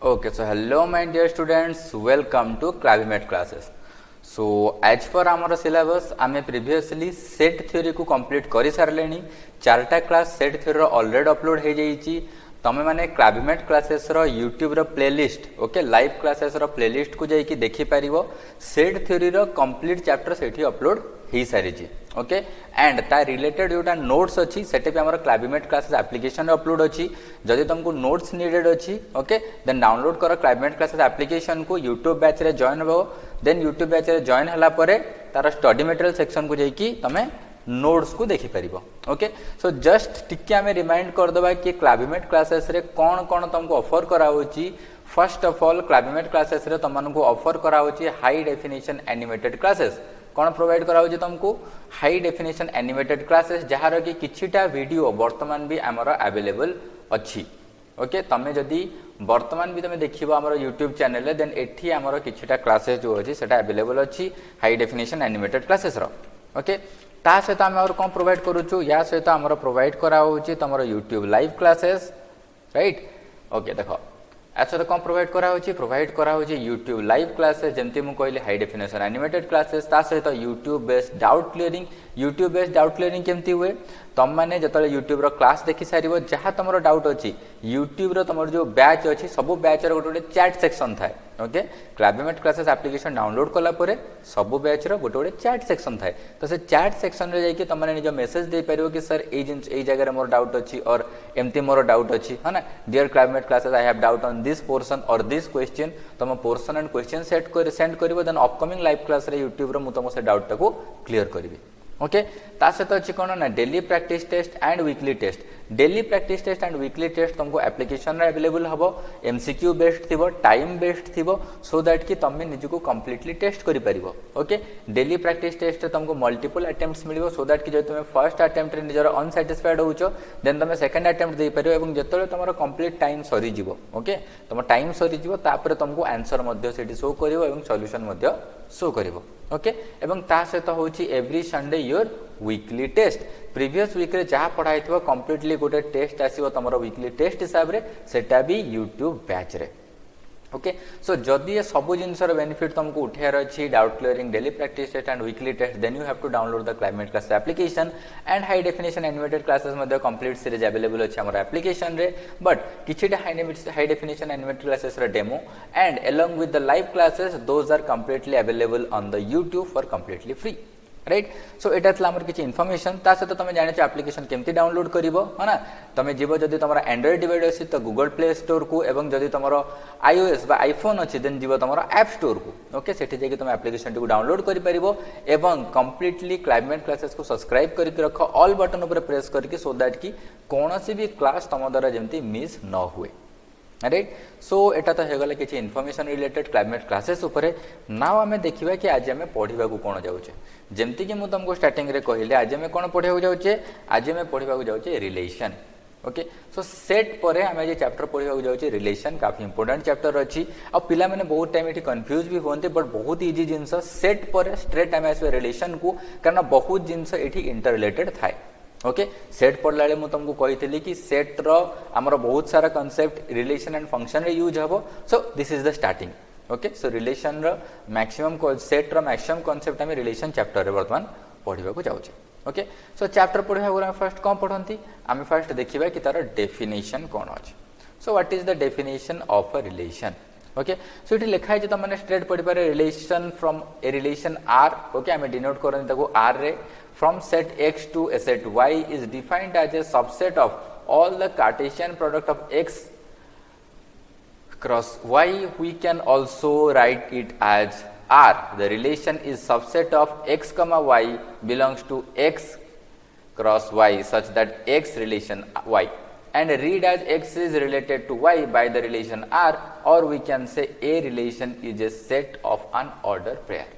Okay, so hello my dear students, welcome to Clavimet classes. So as per our syllabus, आमे previously set theory को complete करी सारलेनी. चारटा class set theory already upload हो जाइची. तमे माने क्लाविमेट क्लासेस रो यूट्यूब रो प्लेलिस्ट ओके लाइव क्लासेस रो प्लेलिस्ट को जाई कि देखि परिवो. सेट थ्योरी रो कंप्लीट चैप्टर सेठी अपलोड ही सारी जी ओके एंड ता रिलेटेड जोटा नोट्स अछि सेटे पे हमर क्लाविमेट क्लासेस एप्लीकेशन रो अपलोड अछि. जदि तुमको नोट्स नीडेड अछि ओके देन डाउनलोड करो क्लाविमेट क्लासेस एप्लीकेशन को यूट्यूब बैच रे जॉइन हो. देन यूट्यूब बैच रे जॉइन हला परे तार स्टडी मटेरियल सेक्शन को जाई कि तमे नोट्स को देखि परिबो. ओके सो जस्ट टिके आमे रिमाइंड कर दबा कि क्लाविमेट क्लासेस रे कोन कोन तुमको ऑफर करा होची. फर्स्ट ऑफ ऑल क्लाविमेट क्लासेस रे तुमको ऑफर करा होची हाई डेफिनेशन एनिमेटेड क्लासेस. कौन प्रोवाइड करा होची तुमको हाई डेफिनेशन एनिमेटेड क्लासेस जहार कि किछिटा वीडियो वर्तमान भी हमर अवेलेबल अछि. ओके तमे जदी वर्तमान भी तमे देखिबो हमर YouTube चैनल रे देन एठी हमर किछिटा क्लासेस जो अछि सेटा अवेलेबल अछि हाई डेफिनेशन एनिमेटेड क्लासेस रो. ओके ता सहित आम और कौन प्रोवाइड करूँ या सहित आमर प्रोवाइड करा तुम YouTube live classes right. Okay देख सहित कौन प्रोवाइड करा यूट्यूब लाइव क्लासेस जमती मुझे कहली हाई डेफिनेशन एनिमेटेड क्लासेस ता सहित YouTube based doubt clearing. YouTube based doubt clearing केमती हुए तुम मैंने जो यूट्यूब क्लास देखि सार जहाँ तुम डाउट अच्छी यूट्यूब तुम जो बैच अच्छी सब बैच गोटे गोटे चैट सेक्शन थाए. ओके क्लाविमेट क्लासेस एप्लीकेशन डाउनलोड कला परे सब बैच रो गोटे गोटे चैट सेक्शन थाए. तो से चैट सेक्शन रे जाइए तुम निज मेसेज दे पारिबो कि सर ए जगह मोर डाउट अच्छी और एमती मोर डाउट अच्छी है ना. Dear Clavimate classes I have doubt on this portion और दिस क्वेश्चन तुम पोर्शन एंड क्वेश्चन सेंड करिवो देन अपकमिंग लाइव क्लास रे यूट्यूब रो मु तुम से डाउट टाको क्लियर करिवि. ओके ता सहित अच्छी कौन ना daily practice test and weekly test. Daily practice test and weekly test तुमको एप्लीकेशन रे अवेलेबल हबो. एमसीक्यू बेस्ड थिबो टाइम बेस्ड थिबो सो दैट कि तुम निजको कंप्लीटली टेस्ट करि परिबो. ओके डेली प्रैक्टिस टेस्ट तुमको मल्टीपल अटेम्प्ट्स मिलिबो सो दैट कि जे तुम फर्स्ट अटेम्प्ट रे निजर अनसैटिस्फाइड होउचो देन तुम सेकंड अटेम्प्ट दे परिबो एवं जेतले तुमरो कंप्लीट टाइम सरी जिवो. ओके तुम टाइम सरी जिवो तापर तुमको आंसर मध्ये सेठी शो करिवो एवं सॉल्यूशन मध्ये शो करिवो. ओके एवं ता सहित होउची every Sunday your weekly test. Previous week रे जहाँ पढ़ाई थो कंप्लीटली गोटे टेस्ट आसीबो तमरो वीकली टेस्ट हिसाब रे सेटा भी यूट्यूब बैच रे. ओके सो जदि ये सब जिनसर बेनिफिट तुमको उठार अच्छी doubt clearing daily practice test and weekly test then you have to download the Clavimate class application and high definition animated classes मध्ये कंप्लीट सीरीज अवेलेबल अच्छे हमर एप्लीकेशन रे. But किछिटा high definition animated classes रे demo and along with the live classes those are completely available on the YouTube for completely free right. So एटा थला हमर किछि information ता सहित तुम जाने एप्लीकेशन केमती डाउनलोड करिवो है ना. तुम जीव जदि तुम एंड्रॉइड डिवाइस अछि तो गूगल प्ले स्टोर को एवं जदि तुम आईओएस बा आईफोन अछि देन जीव तुम ऐप स्टोर को. ओके सेठी जाके तुम एप्लीकेशन को डाउनलोड करि परिवो एवं कंप्लीटली क्लाविमेट क्लासेस को सब्सक्राइब करके रख ऑल बटन ऊपर प्रेस करके सो दैट कि कोनोसी भी क्लास तुम द्वारा जेमती मिस न हुए राइट. सो एटा तो हेगला किछि इन्फॉर्मेशन रिलेटेड क्लाविमेट क्लासेस ऊपर. नाउ आमे देखिबा कि आज आमे पढिबा को कोन जाउछे जेमती कि मु तुमको स्टार्टिंग रे कहिले आज आमे कोन पढिबा को जाउछे आज आमे पढिबा को जाउछे रिलेशन. ओके सो सेट परे आमे जे चैप्टर पढिबा को जाउछे रिलेशन काफी इंपोर्टेंट चैप्टर अछि. आ पिला माने बहुत टाइम एठी कंफ्यूज भी होंते बट बहुत इजी जिंस सेट परे स्ट्रेट आमे आसे रिलेशन को कारण बहुत जिंस एठी इंटर रिलेटेड थाए. ओके सेट पढ़ला बेले मुझे तुमको कही कि सेट रो आमर बहुत सारा कॉन्सेप्ट रिलेशन एंड फंक्शन रे यूज हबो. So this is the starting. Okay so relation रो मैक्सिमम सेट रो मैक्सिमम कॉन्सेप्ट आम रिलेशन चैप्टर रे वर्तमान पढ़ा को जाउछे. ओके सो चैप्टर पढ़ा फर्स्ट कौन पढ़ती आम फर्स्ट देखा कि तार डेफिनेशन कौन अच्छे. So what is the definition of a relation. Okay so ये लिखा है तुमने स्ट्रेट पढ़ी पारे relation from A relation R. Okay आम डिनोट करते आर रे from set x to a set y is defined as a subset of all the Cartesian product of x cross y. We can also write it as R. The relation is subset of x comma y belongs to x cross y such that x relation y and read as x is related to y by the relation R, or we can say a relation is a set of an order pair.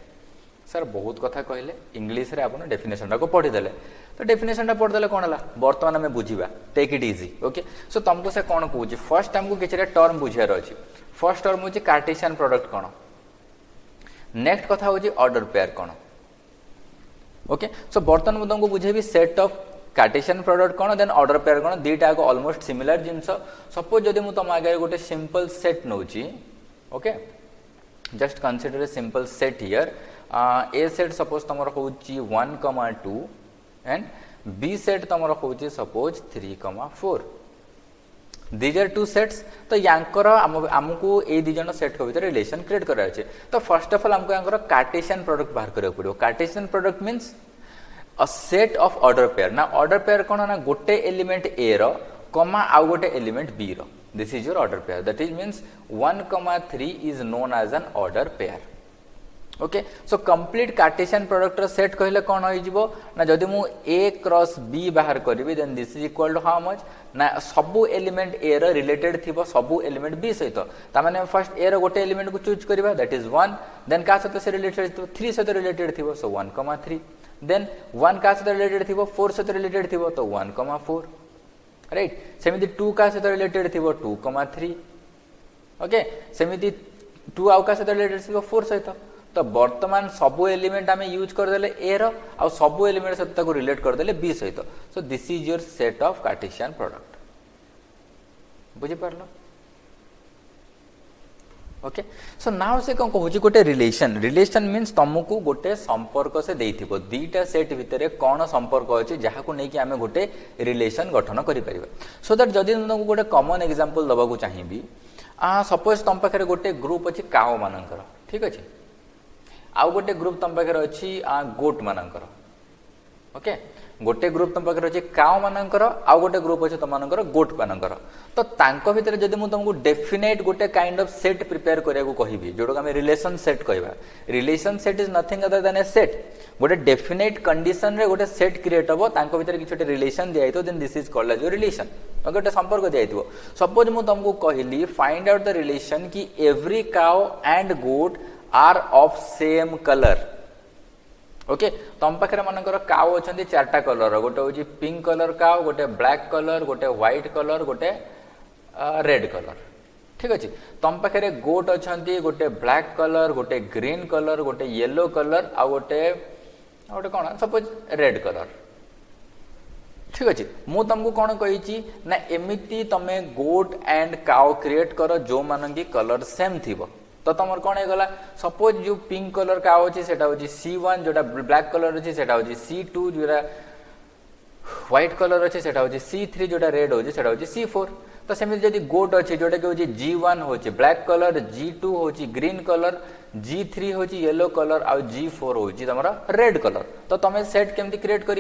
Sir बहुत कथा कहले English रे आपन definition को पढ़ी देले तो definition पढ़ी देले कोन हला वर्तमान में बुझीबा take it easy. Okay so तुमको से कोन कहूची फर्स्ट हमको किछरे टर्म बुझियार अछि. फर्स्ट टर्म होची कार्टेशियन प्रोडक्ट कोन. नेक्स्ट कथा होची ऑर्डर पेयर कोन. ओके सो वर्तमान में तुमको बुझेबी सेट ऑफ कार्टेशियन प्रोडक्ट कौन देन ऑर्डर पेयर कौन दीटा आग ऑलमोस्ट सिमिलर जिनस सपोज जदि मु तुम आगे गोटे सिंपल सेट नौची okay just consider a simple set here A set suppose तुम होची 1,2 एंड बी सेट तुम होची suppose 3,4 these are two sets तो यांकर आमको ए दी जन सेट को भीतर रिलेशन क्रिएट करार अछि तो फर्स्ट ऑफ ऑल हमको यांकर कार्टेशियन प्रोडक्ट बाहर करियो पड़ियो Cartesian product means a set of ordered pair ना ऑर्डर पेयर कोन ना गोटे एलिमेंट ए रो कमा आउ गोटे एलिमेंट बी रो this is your ordered pair that is means 1,3 is known as an ordered pair okay so complete Cartesian product रो set कहले कोन होई जिवो ना जदी मु a क्रॉस b बाहर करबी then this is equal to how much ना सबु एलिमेंट a रो रिलेटेड थिबो सबु एलिमेंट b सहित ता माने फर्स्ट a रो गोटे एलिमेंट को चूज करबा दैट इज 1 देन का सहित से रिलेटेड थिबो 3 सहित रिलेटेड थिबो सो 1,3 देन 1 का सहित रिलेटेड थिबो 4 सहित रिलेटेड थिबो तो 1,4 राइट सेमिति 2 का सहित रिलेटेड थिबो 2,3 ओके सेमिति 2 आउ का सहित रिलेटेड थिबो 4 सहित तो वर्तमान सबु एलिमेंट आम यूज करदे ए रो आ सबु एलिमेंट सहित रिलेट करदे बी सहित सो this is your set of Cartesian product बुझी पारलो ओके सो नाउ से कौन कहूँ गोटे रिलेशन रिलेशन मीन्स तुमको गोटे संपर्क से देइथिबो दीटा सेट भितर कौन संपर्क अछि जहाको नै कि आमे गोटे रिलेशन गठन करि परिबा सो दैट जदि तुमको गोटे कॉमन एग्जांपल दबा को चाहिबी सपोज तुम पाखरे गोटे ग्रुप अछि काओ मानकर ठीक अछि आउ गोटे ग्रुप तुम पाखे अच्छी गोट मानकर ओके गोटे ग्रुप तुम पाखे अच्छी काउ मानकर आउ गोटे ग्रुप अच्छे तुम गोट मानकर तो तांको भितर जदि मु तुमको डेफिनेट गोटे काइंड ऑफ सेट प्रिपेयर करिया को कहिबी जोडो हम रिलेशन सेट कहबा relation set is nothing other than A set गोटे डेफिनेट कंडीशन रे गोटे सेट क्रिएट हबो तांको भितर किछटे रिलेशन दिया हितो then this is called as your relation गोटे संपर्क दिया हितो सपोज मु तुमको कहली फाइंड आउट द रिलेशन कि every cow and goat are of same colour okay तुम पाखे मनकर काउ अच्छा चार्टा कलर गोटे हूँ पिंक कलर काउ गोटे ब्लैक कलर गोटे व्हाइट कलर गोटे रेड कलर ठीक अच्छे तुम पाखे गोट अच्छा गोटे ब्लैक कलर गोटे ग्रीन कलर गोटे येलो कलर आ गोटे कौन सपोज रेड कलर ठीक अच्छे मु तुमको कौन कही ना एमती तुम गोट एंड काउ क्रिएट कर जो मान की कलर सेम थी तो तुम कौन होगा सपोज जो पिंक कलर का अच्छी से C1 जोटा ब्लैक कलर अच्छी से C2 जोटा व्हाइट कलर अच्छे से C3 जोटा रेड हो C4 तो सेमती जदि गोट अच्छी जोटा कि हूँ G1 हूँ ब्लैक कलर G2 हूँ ग्रीन कलर G3 हूँ येलो कलर आ G4 हूँ तुम रेड कलर तो तुम सेट केमती क्रिएट कर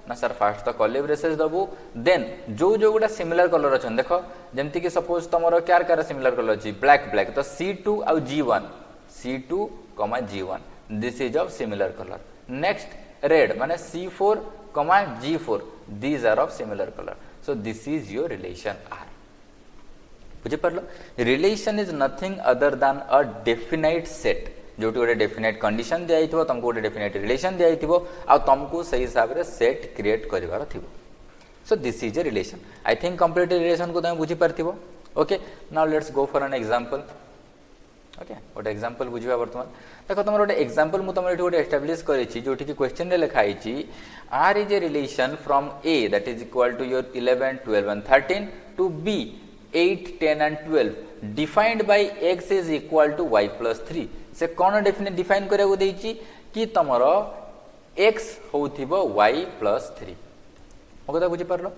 ना सर फास्ट तो कॉलेज ब्रेसेस दबू देन जो जो गोटा सिमिलर कलर अच्छा देख जमती कि सपोज तुम क्यार क्यार सिमिलर कलर अच्छी ब्लैक ब्लैक तो C2 आउ C2, G1 this is of similar colour next red माने C4, G4 these are of similar colour so this is your relation आर बुझी पारलो relation is nothing other than a definite set जो गोटे definite condition दिया हितो तुमको गोटे डेफिनाइट रिलेशन दिया हितो आ तुमको सही हिसाब रे सेट क्रिएट करिवार थिबो so this is a relation I think complete relation को तुम बुझी पारथिबो okay now let's go for an example okay गोटे एग्जांपल बुझिबा वर्तमान देखो तुम गोटे एग्जांपल मु तुम गोटे एस्टाब्लिश करिछि जोठी कि क्वेश्चन रे लिखा आइछि R is a relation from A that is equal to your 11 12 and 13 to be 8 10 and 12 defined by x is equal to y plus 3 से कौन डिफाइन करिया देछि कि तमर x होथिबो y plus 3 ओ कथा बुझी पारलो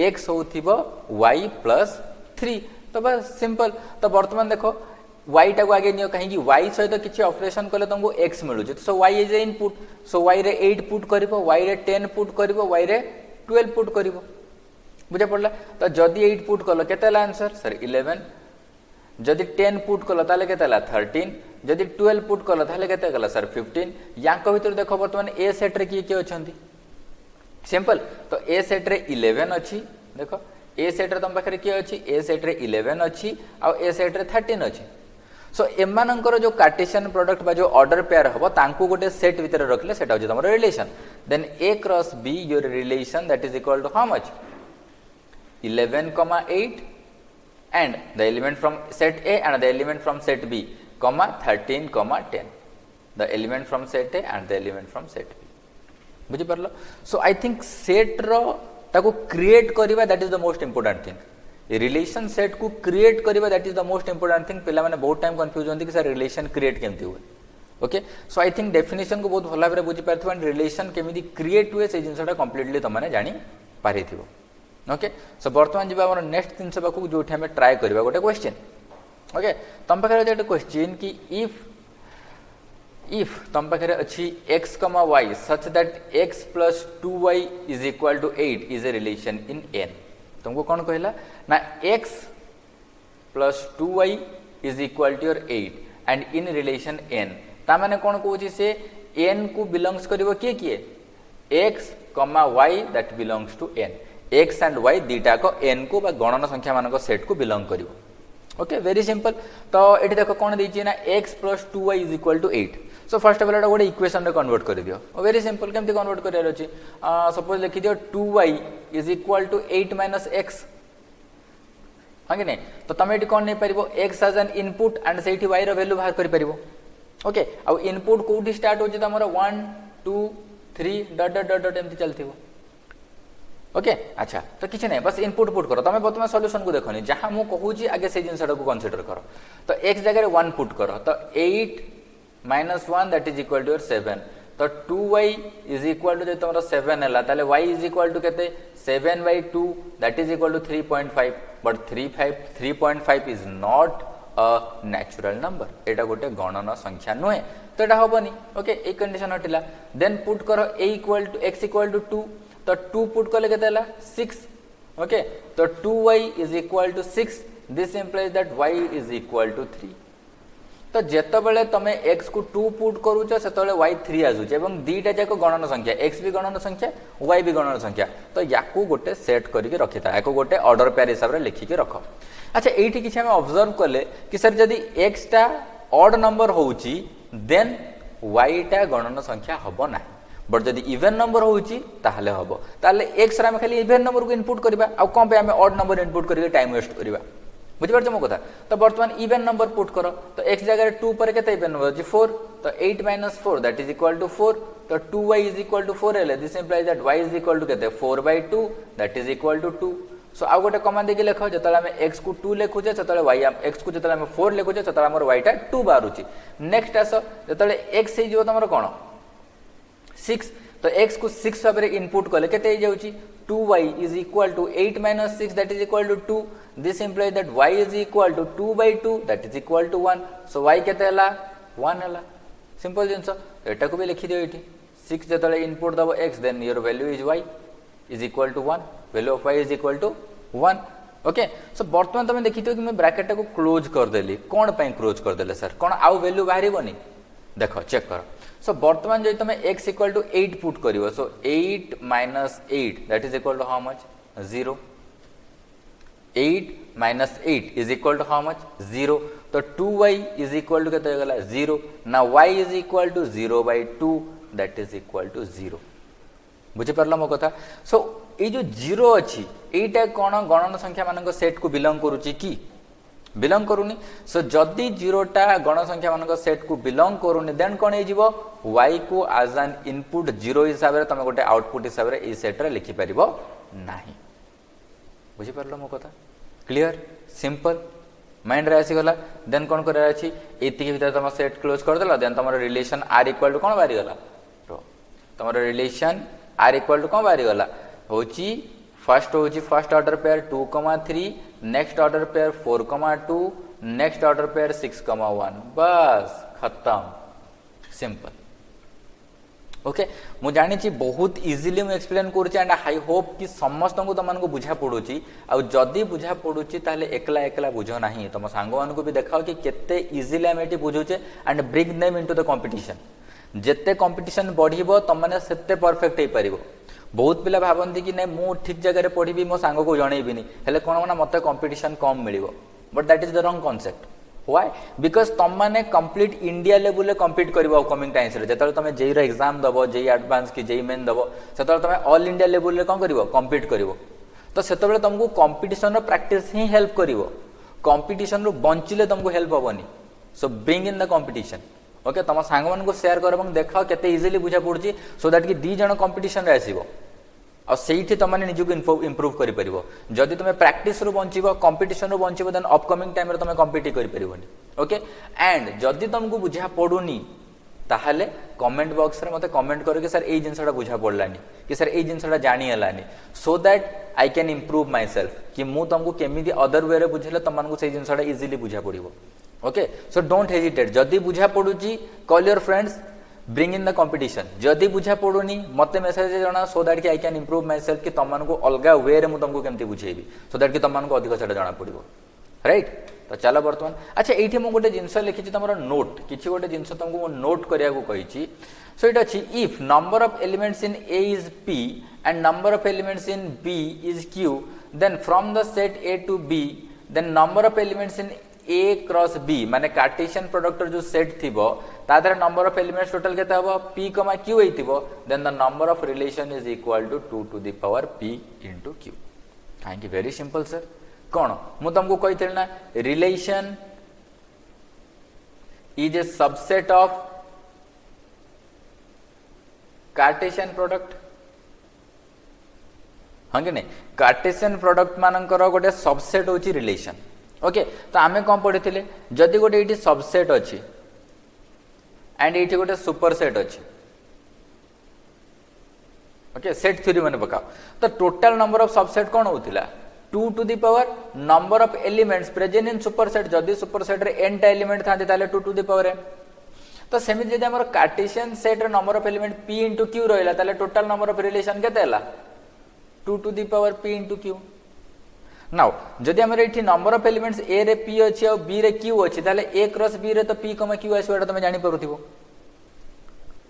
x होथिबो y plus 3 तो बस सिंपल तो वर्तमान देखो y टा को आगे नियो कहीं कि y सहित किछि ऑपरेशन कले तुमको x मिलु जे सो y is a input so y रे 8 पुट करिवो y रे 10 पुट करिवो y रे 12 पुट करिवो बुझा पड़ला तो जदि 8 पुट कल केते आंसर सर 11 जदि 10 पुट कल ताले केते 13 जदि 12 पुट कल ताले केते गला सर 15 याको भीतर देखो वर्तमान ए सेट रे किए अछंती सिंपल तो ए सेट रे 11 अछि देखो ए सेट रे तुम पाखरे किए अछि ए सेट रे 11 अछि आ ए सेट रे 13 अछि सो एमानंकर जो कार्टेशियन प्रोडक्ट बा जो ऑर्डर पेयर हबो तांको गोटे सेट भीतर रखले सेटा होछि हमर relation then a cross b your relation that is equal to how much 11, 8 and the element from set A and the element from set B, 13, 10. The element from set A and the element from set B. बुझी पारलो सो I think set रो ताको create करबा that is the most important thing relation set को create करबा that is the most important thing पिला माने बहुत time confuse होंती कि sir relation create केमती हुए okay so I think definition को बहुत भल भाव बुझी पारथिबो एंड रिलेशन केमिति क्रिएट हुए से जिनसटा कंप्लीटली तमने जानि पारिथिबो ओके सो वर्तमान जीवा हमर नेक्स्ट जिनस बाकू जोठी हमें ट्राई करबा गोटे क्वेश्चन ओके तम पाखरे जे क्वेश्चन कि इफ तम पाखरे अछि x, y such that x plus 2y is equal to 8 is a relation in n तुमको कौन कहला ना x plus 2y is equal to your 8 and in relation n ता माने कौन कहूची से n को बिलोंग्स करिवो किए x, y that belongs to n x and y दीटा को n को बा गणन संख्या मान को सेट को बिलोंग करिवो ओके वेरी सिंपल तो एठी देखो कौन देछि ना x plus 2y is equal to 8 so first of all एटा गोटे इक्वेशन रे कन्वर्ट कर दियो वेरी सिंपल केमती कन्वर्ट करियार अछि सपोज लिखि दियो 2y is equal to 8 minus x हां कि नहीं तो तमे एटी कोन नै परिबो x as an input and सेठी y रो वैल्यू बाहर करि परिबो ओके आ इनपुट कोठी स्टार्ट होछि त हमर 1 2 3 डॉट डॉट डॉट डॉट एमती चलथिबो ओके अच्छा तो किछ नै बस इनपुट पुट करो तमे प्रथम सॉल्यूशन को देखोनी जहां मु कहूची आगे से जिनसडा को कंसीडर करो तो x जगह 1 पुट करो तो 8 minus 1 that is equal to your 7 तो 2y is equal to जो तुम्हारा 7 है ताले y is equal to कहते 7 by 2 that is equal to 3.5 but 3.5 is not a natural number एटा गोटे गणन संख्या नुहे तो एटा होबनी ओके ए कंडीशन हटिला देन पुट करो a equal to x equal to 2 तो 2 पुट करले केते हला 6 ओके तो 2y is equal to 6 this implies that y is equal to 3 तो जेतबेले तमे x को 2 पुट करूछ सेतबेले y 3 आजुछ एवं दीटा जाक गणन संख्या x भी गणन संख्या y भी गणन संख्या तो याकू गोटे सेट करके रखिता याकू गोटे ऑर्डर पेयर हिसाब रे लिखि के रखो अच्छा एठी किछ हम ऑब्जर्व करले कि सर जदी x टा ऑड नंबर होउची देन y टा गणन संख्या हबो ना बट जदी इवन नंबर होउची ताहले हबो ताहले x रा हम खाली इवन नंबर को इनपुट करबा आ कोन पे हम ऑड नंबर इनपुट करके टाइम वेस्ट करबा बुझी पारछ मो कथा तो वर्तमान इवन नंबर पुट करो तो x जगह 2 पर केते इवन नंबर अछि 4 तो 8 minus 4 that is equal to 4 तो 2y is equal to 4 हेले this implies that y is equal to केते 4 by 2 that is equal to 2 सो आ गोटे कमांड देके लेखो जतले हम x को 2 लेखुजे ततले y x को जतले हम 4 लेखुजे ततले हमर y टा 2 बारुची नेक्स्ट आसो जतले x हे जिवो तमरो कोन 6 तो x को 6 भाबरे इनपुट करले केते हे जाउची 2y is equal to 8 minus 6 that is equal to 2 this implies that y is equal to 2 by 2 that is equal to 1 so y केते हला 1 हला सिंपल जिंस एटा को भी लिखि दियो एठी 6 जतले इनपुट दबो x then your value is y is equal to 1 value of y is equal to 1 okay सो वर्तमान तमे देखितो कि मैं ब्रैकेट को क्लोज कर देली कोन पय क्लोज कर देले सर कोन आउ वैल्यू बाहरिबोनी देखो चेक करो सो वर्तमान जो तुम x equal to 8 पुट करिवो so 8 minus 8 that is equal to how much 0 8 minus 8 is equal to how much 0 तो 2y is equal to केते गला 0 ना y is equal to 0 by 2 that is equal to 0 बुझे परला मो कथा सो ए जो 0 अछि एटा कोन गणन संख्या मानक सेट को बिलोंग करूची की बिलोंग करूनी सो जदी 0 टा गण संख्या मानक सेट को बिलोंग करूनी देन कोन हे जिवो y को एज एन इनपुट 0 हिसाब रे तमे गोटे आउटपुट हिसाब रे ए सेट रे लिखि परिबो नाही बुझि परलो मो कथा क्लियर सिंपल माइंड रे आसी गला देन कोन करे अछि एति के भीतर तम सेट क्लोज कर देला देन तमरो रिलेशन r इक्वल टू कोन बारी गला तो तमरो रिलेशन r इक्वल टू कोन बारी गला होची फर्स्ट होची first order pair 2,3 next order pair 4,2 next order pair 6,1 बस खत्म सिंपल ओके मु जानि छी बहुत इजीली मु एक्सप्लेन करूची एंड आई होप कि समस्त को तमन को बुझा पडुची आ जदी बुझा पडुची ताले एकला एकला बुझो नाही तम सांगो मान को भी देखाओ कि केते इजीली हम एटी बुझुचे and bring them into the competition जेते कंपटीशन बढ़िबो तम माने सेते परफेक्ट हे परिबो बहुत पिला भाबंती कि नै मु ठीक जगह रे पढिबी मो सांगो को जणैबिनी हेले कोन ना मते कंपटीशन कम मिलिबो but that is the wrong concept why because तम माने कंप्लीट इंडिया लेवल रे कंपीट करबो अपकमिंग टाइम्स रे जेतले तमे जेई रो एग्जाम दबो जेई एडवांस की जेई मेन दबो सेतले तमे ऑल इंडिया लेवल रे कोन करबो कंपीट करबो तो सेतबेले तुमको कंपटीशन रो प्रैक्टिस ही हेल्प करबो कंपटीशन रो बंचिले तुमको हेल्प होबनी so bring in the competition okay तम सांग मान को शेयर कर देखाओ केते इजीली बुझा पड़ुची सो दैट कि दी जण कंपटीशन रे आसीबो और सेठी तुम मैंने निजक इम्प्रूव कर जदि तुम प्रैक्टिस रु बंचब कंपटीशन रु बंचब देन अपकमिंग टाइम तुम कम्पिट कर ओके एंड जदि तुमको बुझा पड़ुनी ताहले कमेंट बॉक्स रे मते कमेंट करो कि सर ए जिनसटा बुझा पड़लानी कि सर ए जिनसटा जानी हलानी so that I can improve myself कि मु तुमको केमी अदर वे रे बुझेले तुमको से जिनसटा इजिली बुझा पड़ो ओके सो डोंट हेजिटेट जदि बुझा पड़ुची call your friends bring in the competition जदि बुझा पड़ुनी मते मेसेज जना सो दैट कि I can improve myself कि तुमको अलग वे रे मु तुमको केमती बुझेबी सो दैट कि तुमको अधिक सेटा जना पड़ो राइट तो चलो बर्तमान अच्छा ये मुझे गोटे जिनस लिखी तुम नोट किसी गोटे जिनस तुमको नोट करने को कही सो इट अच्छी if number of elements in A is P and number of elements in B is Q then from the set A to B then number of elements in A cross B माने Cartesian product जो set थी तादर number of elements total केते हबो p q हेतिबो then the number of relation is equal to 2 to the power p into q काहे very simple sir कौन मु तुमको कही ना relation is a subset of Cartesian product हाँ कि नहीं कार्टेशियन प्रोडक्ट मानकर गोटे सबसेट होची रिलेशन ओके तो आमे कौन पढ़ी जदि गोटे ये सबसेट अच्छी एंड ये गोटे सुपरसेट अच्छी ओके सेट थ्योरी मैंने पकाओ तो टोटल नंबर ऑफ सबसेट कौन होतिला 2 to the power number of elements present in superset जदि सुपरसेट रे n टा एलिमेंट थांते ताले 2 टू दी पावर n तो सेमिति जदि हमर कार्टेशियन सेट रे number of element p into q रहला ताले टोटल नंबर ऑफ रिलेशन केते हला 2 to the power p into q now जदि हमर एठी नंबर ऑफ एलिमेंट्स a रे p अछि और b रे q अछि ताले a क्रॉस b रे तो p, q आसी एटा तुम जानि परुथिबो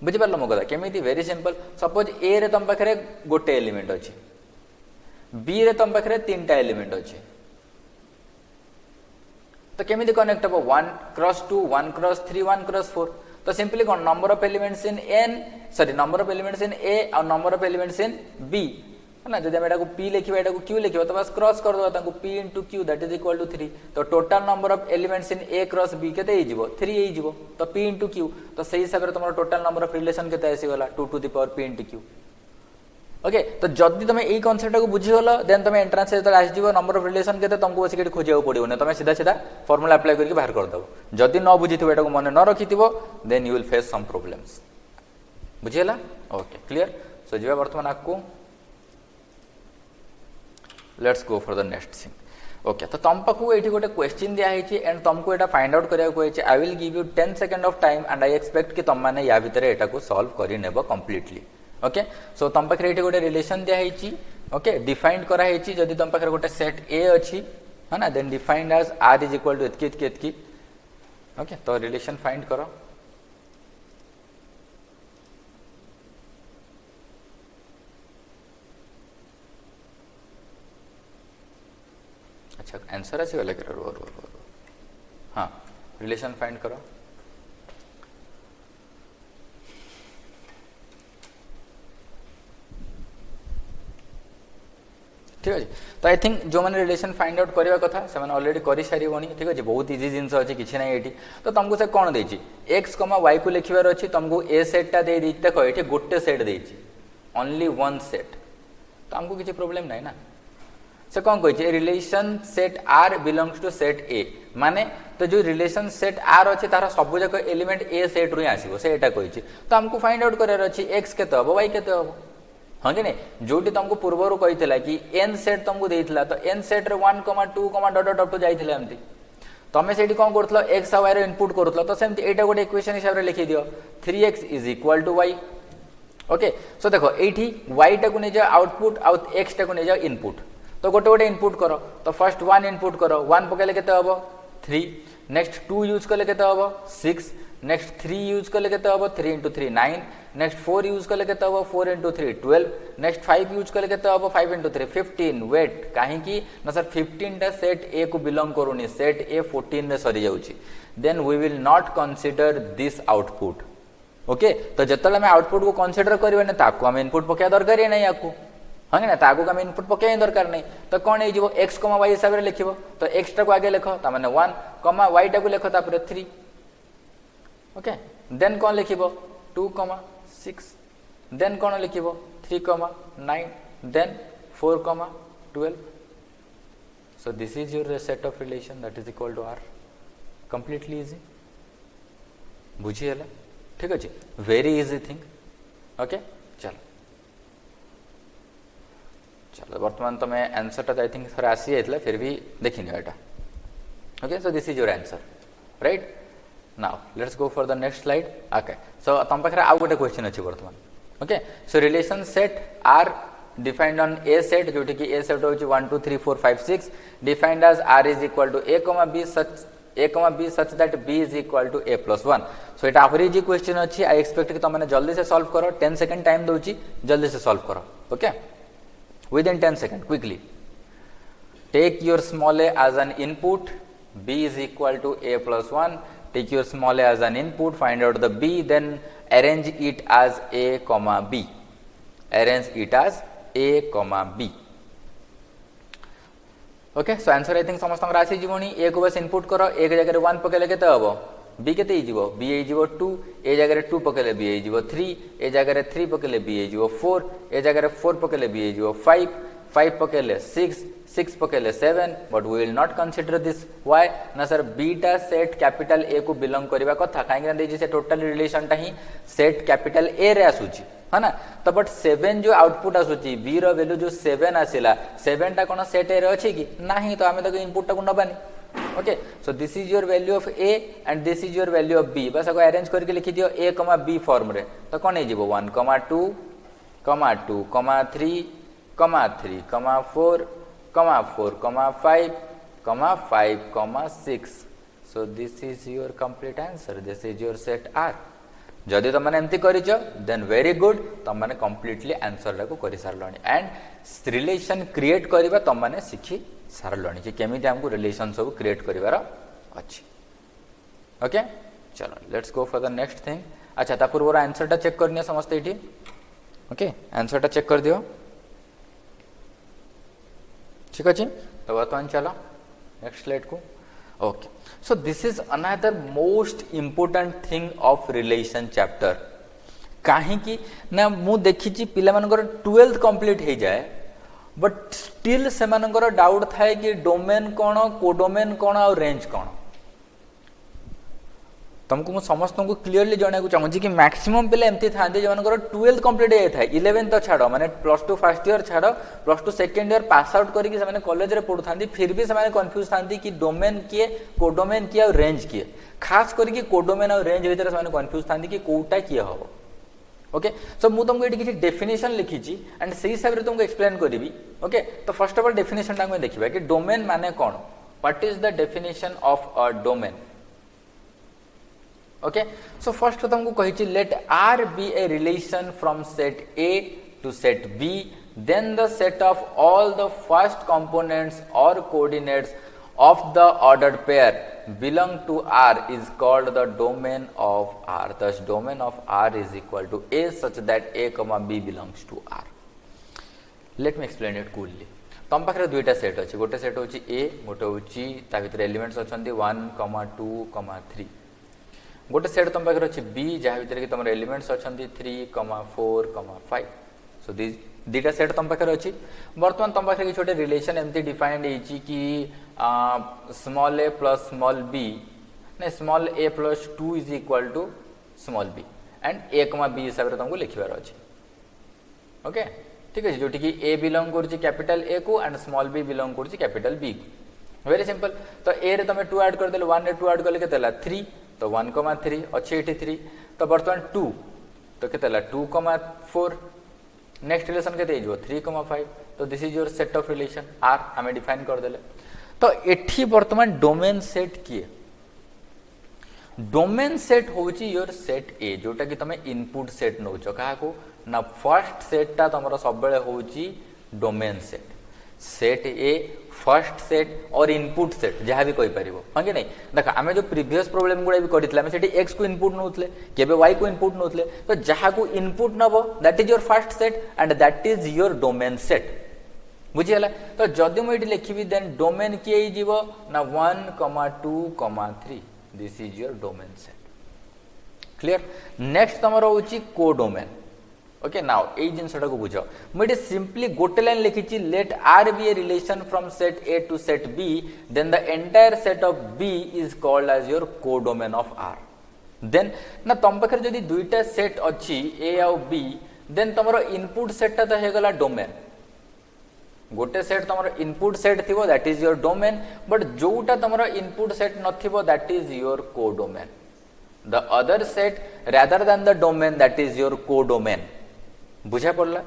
बुझि परलो मो कथा केमिति वेरी सिंपल सपोज a रे तुम पाखरे गोटे एलिमेंट अछि बी रे तुम पाखे 3टा एलिमेंट अच्छे तो केमिति कनेक्ट हम 1 क्रॉस 2 1 क्रॉस 3 1 क्रॉस 4 तो सिंपली कौन number of elements in an sorry number of elements in A और number of elements in B है ना जब एटा को p लिखिबा एटा को q लिखिबा तो बस क्रॉस कर दो ताको p into q that is equal to 3 तो total number of elements in a cross b केते हे जिवो 3 हे जिवो तो p इनटू q तो सही हिसाब रे तुम टोटल नंबर ऑफ रिलेशन केते आसी गला 2 to the power p into q ओके तो जदि तुम यही कनसेप्ट को बुझीगल देन तुम एंट्रांस जो आसो नंबर ऑफ रिलेशन के तुमको बस खोजा पड़ो ना तुम सीधा सीधा फॉर्मूला अप्लाई करके बाहर कर दो जदि न बुझी एटा को मन न रखि then you will face some problems बुझीगला ओके क्लियर सो जीवा वर्तमान आपको let's go for the next thing okay तो तुम पाखु ये गोटे क्वेश्चन दिया है एंड तुमको एटा फाइंड आउट करिया को I will give you 10 second of time and I expect कि तुम माने या भीतर एटा को सॉल्व करि नेबो कंप्लीटली ओके सो तुम पाखे ये गोटे रिलेशन दिखाई ओके डिफाइंड कराई जदि तुम पाखे गोटे सेट ए अच्छी है ना then defined as R is equal to एतकी ओके तो रिलेशन फाइंड करो अच्छा आंसर आसीगला हाँ रिलेशन फाइंड करो ठीक है तो आई थिंक जो मैंने रिलेशन फाइंड आउट करने कथा से ऑलरेडी कर सारी ठीक है बहुत इजी जिनस अच्छी किसी ना ये तो तुमको से कौन देती एक्स कमा वाई को लिखार अच्छी तुमको ए सेटा दे देख ये गोटे सेट देती ओनली वन सेट तो हमको किसी प्रोब्लेम ना से कौन कही relation set R belongs to set A माने तो जो रिलेशन सेट आर अच्छे तार सब जाक एलिमेंट ए सेट रु आसो से कही तो हमको फाइंड आउट करार अच्छी एक्स केते हम वाई केते हम हाँ कि नहीं जोटी तुमको पूर्वर कही कि एन सेट तुमको देता तो एन सेट रे 1 2 डट डट टू जाइए एमती तुम से कौन कर एक्स और वाई इनपुट करूल तो सेमती एटा गोटे इक्वेशन हिसाब से लिखी दियो 3x is equal to Y okay so देखो ये वाई टा को नहीं जाओ आउटपुट आउ एक्स टा को नहीं जाओ इनपुट तो गोटे गोटे इनपुट करो तो फर्स्ट 1 इनपुट करो 1 पकेले केते हबो 3 नेक्स्ट 2 यूज कले केते हबो 6 नेक्स्ट 3 यूज कले केते हबो 3 इंटू 3 9 नेक्स्ट 4 यूज कले केते हबो 4 इंटू 3 12 नेक्स्ट 5 यूज कले केते हबो 5 इंटू 3 15 वेट कहीं कि ना सर 15 टा सेट ए को बिलोंग करूनी सेट ए 14 रे सरी जाउची then we will not consider this output okay तो जतले हम आउटपुट को कंसीडर करबे ना ताको हम इनपुट पके दरकार ही नहीं आकू हाँ ना ताको हम इनपुट पके दरकार नहीं तो कौन हो एक्स कमा वाई हिसाब से लिखो तो एक्स टा को आगे लिख ताने 1 कमा वाई टा को लिख तापर 3 ओके देन कौन लिखो 2 6 देन कौन लिखो 3 9 then 4 comma 12. So this is your set of relation that is equal to R. Completely easy. बुझी है ठीक अच्छे वेरी इजी थिंग ओके चलो चलो बर्तमान तुम आंसर आई थिंक थोड़ा आसी जाइए फिर भी देखी एटा okay so this is your answer right now let's go for the next slide okay so तुम पाखे आउ गोटे क्वेश्चन अच्छी बर्तमान okay so relation set R defined on a set जोटी कि ए सेट होची 1 2 3 4 5 6 defined as R is equal to a b such that b is equal to a plus 1 so it आहुरी जी क्वेश्चन अच्छी I expect कि तुमने जल्दी से सॉल्व करो 10 सेकंड टाइम दूची जल्दी से सॉल्व करो okay within 10 seconds quickly take your small a as an input b is equal to a plus 1 take your small a as an input find out the b then arrange it as a comma b arrange it as a comma b okay so answer I think समस्त आसी जीवनी ए को बस input करो एक जगह 1 पकेले केते हबो बी केते जीवो बी ए जीवो 2 ए जगह 2 पकेले बी ए जीवो 3 ए जगह 3 पकेले बी ए जीवो 4 ए जगह 4 पकेले बी ए जीवो 5 5 पकेले 6 पकेले 7 but we will not consider this why ना सर बीटा सेट कैपिटल ए को बिलोंग करबा कथा काहे कि देजी से टोटल रिलेशन ता ही सेट कैपिटल ए रे आसुची है ना तो बट 7 जो आउटपुट आसुची बी रो वैल्यू जो 7 आसिला 7 टा कोन सेट ए रे अछि कि नाही तो हमें तो इनपुट टा को नबानी okay so this is your value of A and this is your value of B बस को अरेंज करके लिखि दियो a कमा b फॉर्म रे तो कोन हे जीवो 1 कमा 2 कमा 2 कमा 3 कमा 3 कमा 4 कमा 4 कमा 5 कमा 5 कमा 6 सो this is your complete answer this is your set R जदि तुम मैंने एमती करिछ देन वेरी गुड तुम मैंने कंप्लीटली आंसर ला को करि सारलणी एंड रिलेशन क्रिएट करबा तुम मैंने सीखी सारलणी कि केमिति हमको रिलेशन सब क्रिएट करिवार अछि ओके चलो let's go for the next thing अच्छा ता पूर्व आंसर टा चेक करनिया समस्त एठी ओके आंसर टा चेक कर दियो ठीक अछि तो बर्तमान चलो नेक्स्ट स्लाइड को okay so this is another most important thing of relation chapter काहे कि ना मु देखि छी पिला मानकर 12th कंप्लीट हे जाए बट स्टिल से मानकर डाउट थाए कि डोमेन कोन कोडोमेन कोन और रेंज कोन तुमको मु समस्त को क्लियरली जाने को चाहूँ कि मैक्सिमम पिला एमती थांदे जे मानकर 12th कंप्लीट हे थाए 11th तो छाड़ो माने +2 फर्स्ट ईयर छाड़ो +2 सेकंड ईयर पास आउट करके से माने कॉलेज रे पढु थांदी फिर भी से माने कंफ्यूज थांदी कि डोमेन किए कोडोमेन किए और रेंज किए खास करके कोडोमेन और रेंज भीतर से माने कंफ्यूज थांदी कि कोटा किए हो ओके सो मु तुमको एटी किछि डेफिनेशन लिखी छी एंड सेही हिसाब रे तुमको एक्सप्लेन करबी ओके तो फर्स्ट ऑफ ऑल डेफिनेशन टा हम देखिबा कि डोमेन माने कोन what is the definition of a domain okay so first तुमको कहि let R be a relation from set A to set B then the set of all the first components or coordinates of the ordered pair belong to R is called the domain of R thus domain of R is equal to A such that A comma B belongs to R let me explain it coolly तुम पाखे दुईटा set अच्छे गोटे set होची A गोटे होची ता भीतर एलिमेंट्स अछंती 1 2 3 गोटे सेट तुम पाखे अच्छे बी जहाँ भीतर कि तुम एलिमेंट्स अछंती 3 4 5 सो दीटा सेट तुम पाखे अच्छी बर्तमान तुम पाखे छोटे रिलेशन एमती डिफाइंड होती कि small A plus small B ना small A plus 2 is equal to small B and A B हिसाब से तुमको लिखबार अच्छे ओके ठीक है जोटी कि ए बिलोंग कर कैपिटल ए को एंड स्मॉल बी बिलोंग कर कैपिटल बी को वेरी सिंपल तो ए रे तुम 2 ऐड कर देले 1 रे 2 ऐड करले केतेला 3 तो 1 3 अच्छे 3 तो बर्तमान 2 तो केतेला 2 4 नेक्स्ट रिलेशन केते हो 3 5 तो this is your set of relation R हमें डिफाइन कर देले तो एठी बर्तमान डोमेन सेट किए डोमेन सेट होची योर सेट ए जोटा कि तमे इनपुट सेट नौचो कहा को ना फर्स्ट सेट ता तमरो सब बेले होची डोमेन सेट सेट ए फर्स्ट सेट और इनपुट सेट जहाँ भी कहि परिबो हां कि नहीं देखा आमे जो प्रीवियस प्रॉब्लम गुडा भी करितला आमे सेठी x को इनपुट नउतले केबे y को इनपुट नउतले तो जहाँ को इनपुट नबो that is your first set and that is your domain set बुझियला तो जदि मु एठी लिखिबी देन डोमेन की ए जीवो ना 1 2 3 this is your domain set clear next तमरो होची कोडोमेन ओके नाउ ए जिनसटा को बुझ मुझे सिंपली गोटे लाइन लिखी let R be a relation from set A to set B then the entire set of B is called as your codomain of R then ना तुम पाखे जदि दुईटा सेट अच्छी ए आउ बी देन तुम इनपुट सेटा तो होगला डोमेन गोटे सेट तुम इनपुट सेट थी that is your domain but जोटा तुम इनपुट सेट नथिबो that is your codomain the other set rather than the domain that is your codomain बुझा पड़ला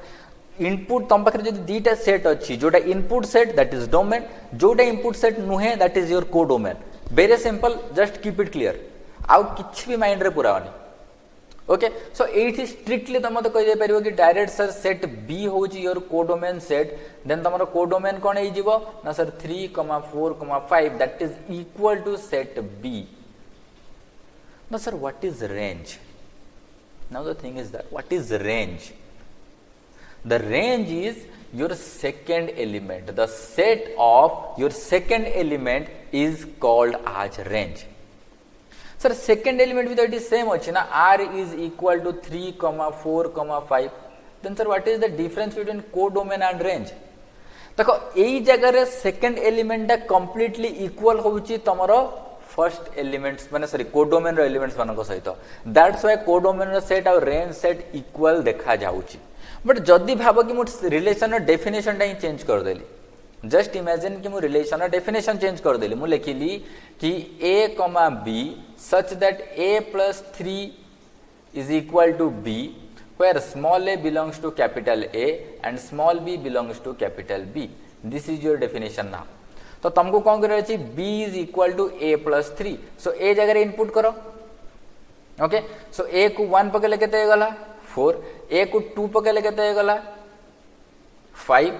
इनपुट तुम पाखे जदि दीटा सेट अच्छी जोटा input set that is domain जोटा इनपुट सेट नुहे that is your codomain very simple just keep it clear आउ किछि भी माइंड रे पुरावनी ओके सो एठी स्ट्रिक्टली तुम मते कहि दे परिबो कि डायरेक्ट सर सेट बी होची योर कोडोमेन सेट देन तमरो कोडोमेन कोन हे जिवो ना sir 3, 4, 5 that is equal to set B now sir what is range now the thing is that what is range the range is your second element the set of your second element is called as range sir second element with it is same achi na r is equal to 3, 4, 5 then sir what is the difference between codomain and range देखो एई जगह रे second element टा completely equal होउची तमरो first elements माने sorry codomain रो elements मानको सहित दैट्स व्हाई कोडोमेन रो सेट और रेंज सेट इक्वल देखा जाउची बट जदी भाबो कि मु रिलेशन रो डेफिनेशन टा ही चेंज कर देली जस्ट इमेजिन कि मु रिलेशन रो डेफिनेशन चेंज कर देली मु लिखिली कि a, b such that a plus 3 is equal to b where small a belongs to capital A and small b belongs to capital B this is your definition now तो तुमको कौन कर रही b is equal to a plus 3 so a जगह input करो okay so a को 1 पकड़े केते गला 4 a को 2 पकड़े केते गला 5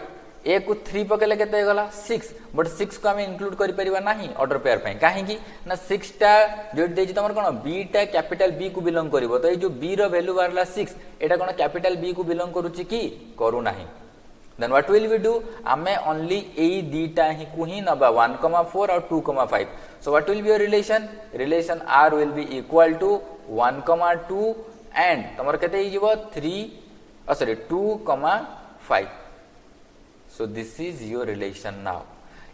a को 3 पकड़े केते गला 6 बट 6 को हम इंक्लूड करि परिबा नाही ऑर्डर पेयर पई काहे कि ना 6 टा जो देजी तमर कोन b टा कैपिटल b को बिलोंग करिवो तो ए जो b रो वैल्यू बारला 6 एटा कोन कैपिटल b को बिलोंग करूची की करू नाही then what will we do ame only a dita hi ku hi naba 1, 4 or 2, 5 so what will be your relation r will be equal to 1, 2 and tamar kete hi jibo 2, 5 so this is your relation now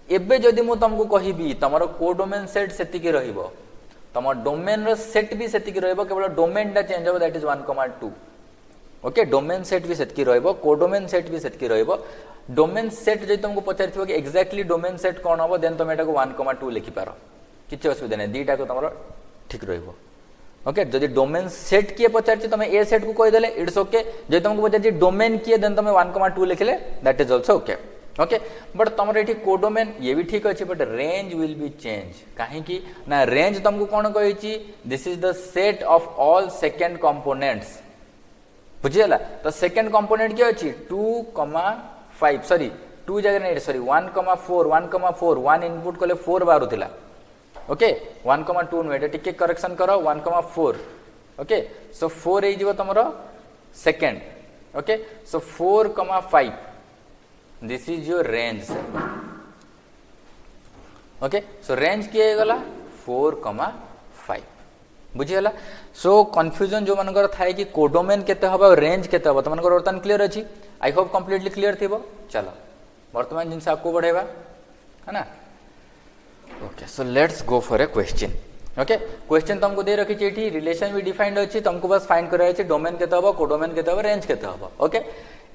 ebe jodi mu तुमको कहिबी तमरो codomain set सेति के रहिबो तमर domain रो set भी सेति के रहिबो केवल डोमेन टा चेंज हो that is 1, 2 okay domain set भी सेटकी रहइबो कोडोमेन सेट भी सेटकी रहइबो डोमेन सेट जे तुमको पचारथिबो कि एग्जैक्टली डोमेन सेट कोन हबो देन तुम एटा को 1, 2 लिखि पारो किछ असुविधा नै दीटा को तमरो ठीक रहइबो ओके जदि डोमेन सेट किए पचारछि तुम ए सेट को कहि देले इट्स ओके जे तुमको पचारछि डोमेन किए देन तुम 1, 2 लिखले that is also okay okay but तमरो एठी कोडोमेन ये भी ठीक अछि but range will be change काहे कि ना रेंज तुमको कोन कहिछि this is the set of all second components बुझियला तो सेकंड कंपोनेंट क्या अछि 2, 5 सॉरी 2 जगह नहीं सॉरी 1, 4 1 इनपुट कले 4 बारुथिला ओके 1, 2 नो एटा टिके करेक्शन करो 1, 4 ओके सो 4 ए जीवो तमरो second okay so 4, 5 this is your range okay so range किए गला 4, 5 बुझियला सो कंफ्यूजन जो मनकर थाए कि कोडोमेन केते हबा रेंज केते हबा तमनकर वर्तन क्लियर अछि आई होप कंप्लीटली क्लियर थिबो चलो वर्तमान जिनस आपको बढ़ेबा है ना okay so let's go for a question okay question तुमको दे रखी छी रिलेशन भी डिफाइंड अछि तुमको बस फाइंड करे अछि डोमेन केते हबा कोडोमेन केते हबा रेंज केते हबा ओके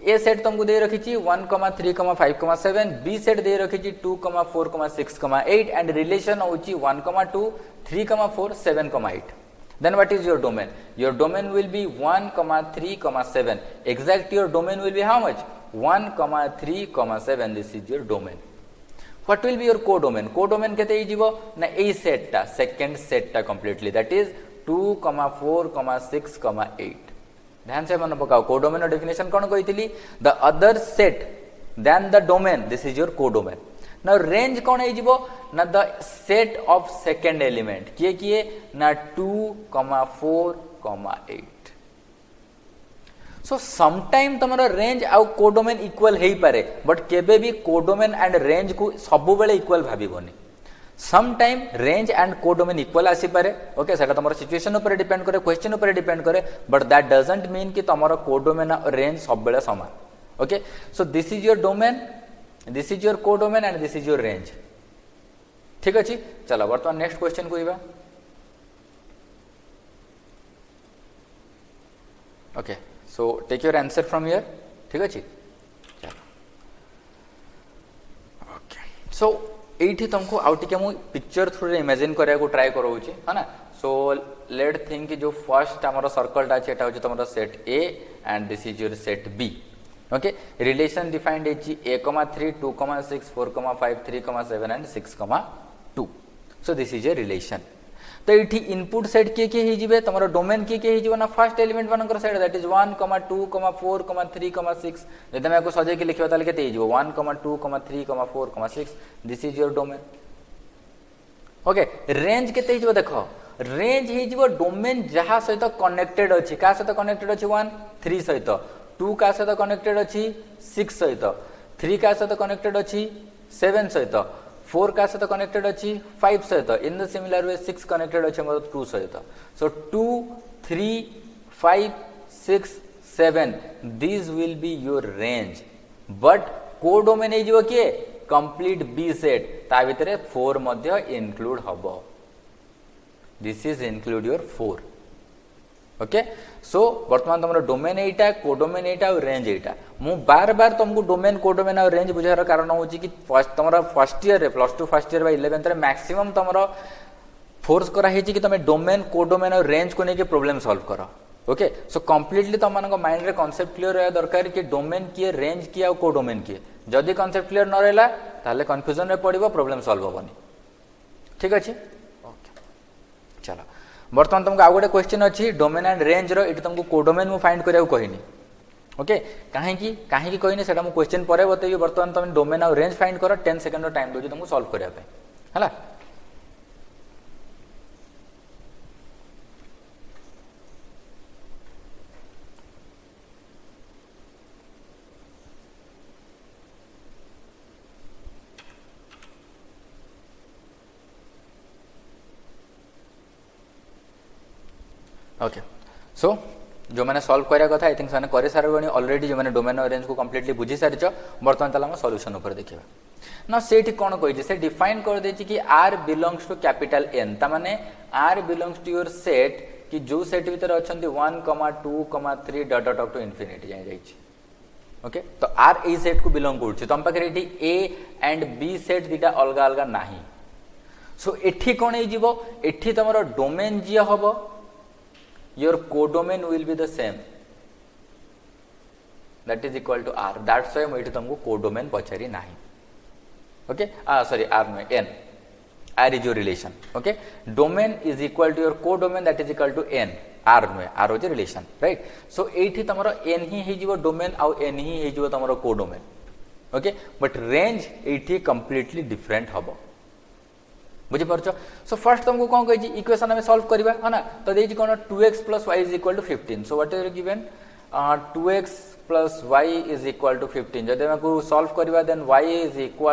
ए सेट तुमको दे रखी छी 1, 3, 5, 7 बी सेट दे रखी छी 2, 4, 6, 8 एंड रिलेशन होची 1, 2, 3, 4, 7, 8 then what is your domain will be 1, 3, 7 exact your domain will be how much 1, 3, 7 this is your domain what will be your codomain kete hi jibo na a set ta second set ta completely that is 2, 4, 6, 8 ध्यान से मन पकाओ codomain definition कोन कहितली the other set than the domain this is your codomain now range कौन है जीवो ना the set of second element किए ना 2, 4, 8 so sometime तमरो range आउ कोडोमेन इक्वल हेई पारे बट केबे भी कोडोमेन एंड रेंज को सब बेले इक्वल भाबीबोनी some time range and codomain equal आसी पारे ओके सेटा तमरो सिचुएशन ऊपर डिपेंड करे क्वेश्चन ऊपर डिपेंड करे बट दैट डजंट मीन कि तमरो कोडोमेन और रेंज सब बेले समान okay so this is your domain this is your codomain and this is your range ठीक अछि चलो वर्तमान नेक्स्ट क्वेश्चन को इबा okay so take your answer from here ठीक अछि ओके सो एठी तुमको आउट के मु पिक्चर थ्रू रे इमेजिन करिया को ट्राई करोउची है ना सो लेट थिंक जो फर्स्ट हमरो सर्कल टा छै एटा होची तमरो set A and this is your set B okay relation defined एची a,3 2,6 4,5 3,7 and 6,2 so this is a relation तो ये इनपुट सेट किए किए हिजिबे तमरो डोमेन किए किए हिजिबो ना फर्स्ट एलिमेंट मानकर सेट दैट इज 1, 2, 4, 3, 6 जदि मैं को सजे के लिखिबा ताले केते हिजिबो 1, 2, 3, 4, 6 this is your domain okay range केते हिजिबो देखो रेंज हिजिबो डोमेन जहा सहित कनेक्टेड अछि का सहित कनेक्टेड अछि 1 3 सहित 2 का सहित कनेक्टेड अछि 6 सहित 3 का सहित कनेक्टेड अछि 7 सहित 4 का सहित कनेक्टेड अछि 5 सहित in the similar way 6 connected अछि मतलब 2 सहित so 2 3 5 6 7 this will be your range but codomain हे जिवो के कंप्लीट बी सेट ता भितरे 4 मध्ये इंक्लूड हबो this is include your 4 okay so वर्तमान तुम डोमेन एटा कोडोमेन एटा और रेंज एटा मु बार बार तुमको डोमेन कोडोमेन और रेंज बुझार कारण होची कि फर्स्ट ईयर रे प्लस 2 फर्स्ट ईयर बा 11th रे मैक्सिमम तुमरो फोर्स करा हेची कि तुम डोमेन कोडोमेन और रेंज को लेके प्रॉब्लम सॉल्व करो ओके सो कंप्लीटली तुम मानको माइंड रे कांसेप्ट क्लियर रहा दरकार कि डोमेन किए रेंज किए और कोडोमेन किए जदी कांसेप्ट क्लियर न रहला ताले कंफ्यूजन रे पड़िबो प्रॉब्लम सॉल्व होबनी ठीक अछि ओके चलो बर्तमान तुमको आउ गोटे क्वेश्चन अच्छी डोमेन एंड रेंज रो इट तुमको कोडोमेन मु फाइंड करिया कहनी ओके काहे की कहनी सेटा मु क्वेश्चन परे बतेबी बर्तमान तुम डोमेन और रेंज फाइंड करो 10 सेकंड रो टाइम दोजी तुमको सॉल्व करिया पे हला ओके सो जो मैंने सॉल्व करिया कथा आई थिंक साने करे सारे बनी ऑलरेडी जो मैंने डोमेन और रेंज को कंप्लीटली बुझी सारिछ बर्तमान तला हम सॉल्यूशन ऊपर देखिबा ना सेठी कोन कहि से डिफाइन कर देछि कि r belongs to capital n ता माने r belongs to your set कि जो सेट भीतर अछंती 1, 2, 3 dot dot up to infinity जाय जाइछि ओके तो r ए सेट को बिलोंग करछि तम पाखे एठी a एंड b सेट दिटा अलगा अलगा नाही सो एठी कोन हे जिवो एठी तमरो डोमेन जिया हबो your codomain will be the same that is equal to r that's why मैं तुमको codomain पचारी नहीं okay sorry r में n r is your relation okay domain is equal to your codomain that is equal to n r में r is relation right so एठी तमरो n ही हे जीवो domain आउ n ही हे जीवो तमरो codomain okay but range एठी completely different हबो बुझी पारछो so first तुमको कोन कहि इक्वेशन में सॉल्व करबा है ना तो देछि कोन 2x + y = 15 so what is given 2x + y = 15 जदि हम को सॉल्व करबा देन y =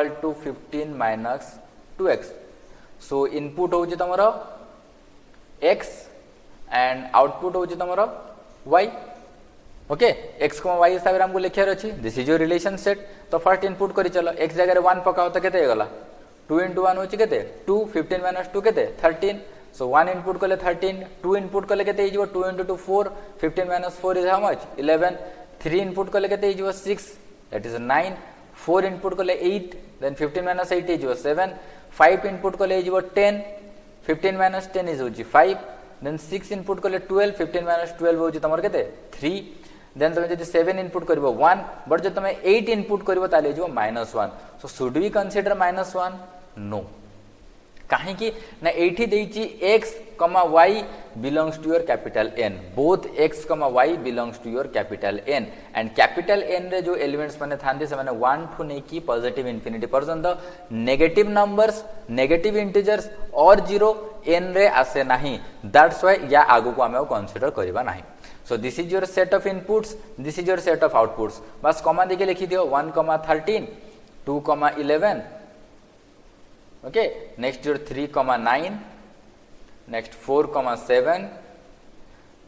15 - 2x सो इनपुट हो जे तमरो x एंड आउटपुट हो जे तमरो y ओके x, y हिसाब रे हमको लिखियार अछि this is your relation set तो फर्स्ट इनपुट करि चलो x जगह रे 1 पकाओ तो केते गला 2 * 1 होची केते 2 15 - 2 केते 13 सो 1 इनपुट कले 13 2 इनपुट कले केते हिजो 2 * 2 4 15 - 4 इज हाउ मच 11 3 इनपुट कले केते हिजो 6 दैट इज 9 4 इनपुट कले 8 देन 15 - 8 हिजो 7 5 इनपुट कले हिजो 10 15 - 10 इज होची 5 देन 6 इनपुट कले 12 15 - 12 होची तमर केते 3 देन तुम जदि 7 इनपुट करबो 1 बट जो तुम 8 इनपुट करबो ताले हिजो -1 so should we consider -1 no काहे कि ना एठी देछि x, y belongs to your capital N both x, y belongs to your capital N and capital N रे जो एलिमेंट्स माने थांदे से माने 1 टू ने की पॉजिटिव इंफिनिटी पर्यंत नेगेटिव नंबर्स नेगेटिव इंटीजर्स और 0 n रे आसे नाही दैट्स व्हाई या आगु को हमें कंसीडर करबा नाही सो this is your set of inputs this is your set of outputs बस कमा देके लिखि दियो 1, 13 2, 11 okay next your 3,9 next 4,7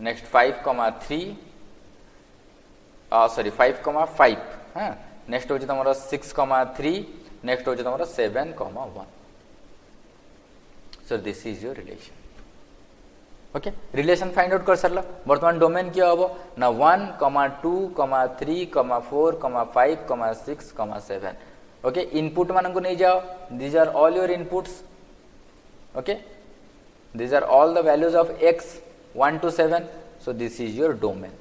next 5,3 sorry 5,5 हाँ नेक्स्ट होची तमरो 6,3 नेक्स्ट होची तमरो 7,1 सो this is your relation okay relation find out कर सरला वर्तमान डोमेन किया हबो ना 1, 2, 3, 4, 5, 6, 7 ओके इनपुट मान को नहीं जाओ these are all your inputs okay these are all the values of x 1 to 7 so this is your domain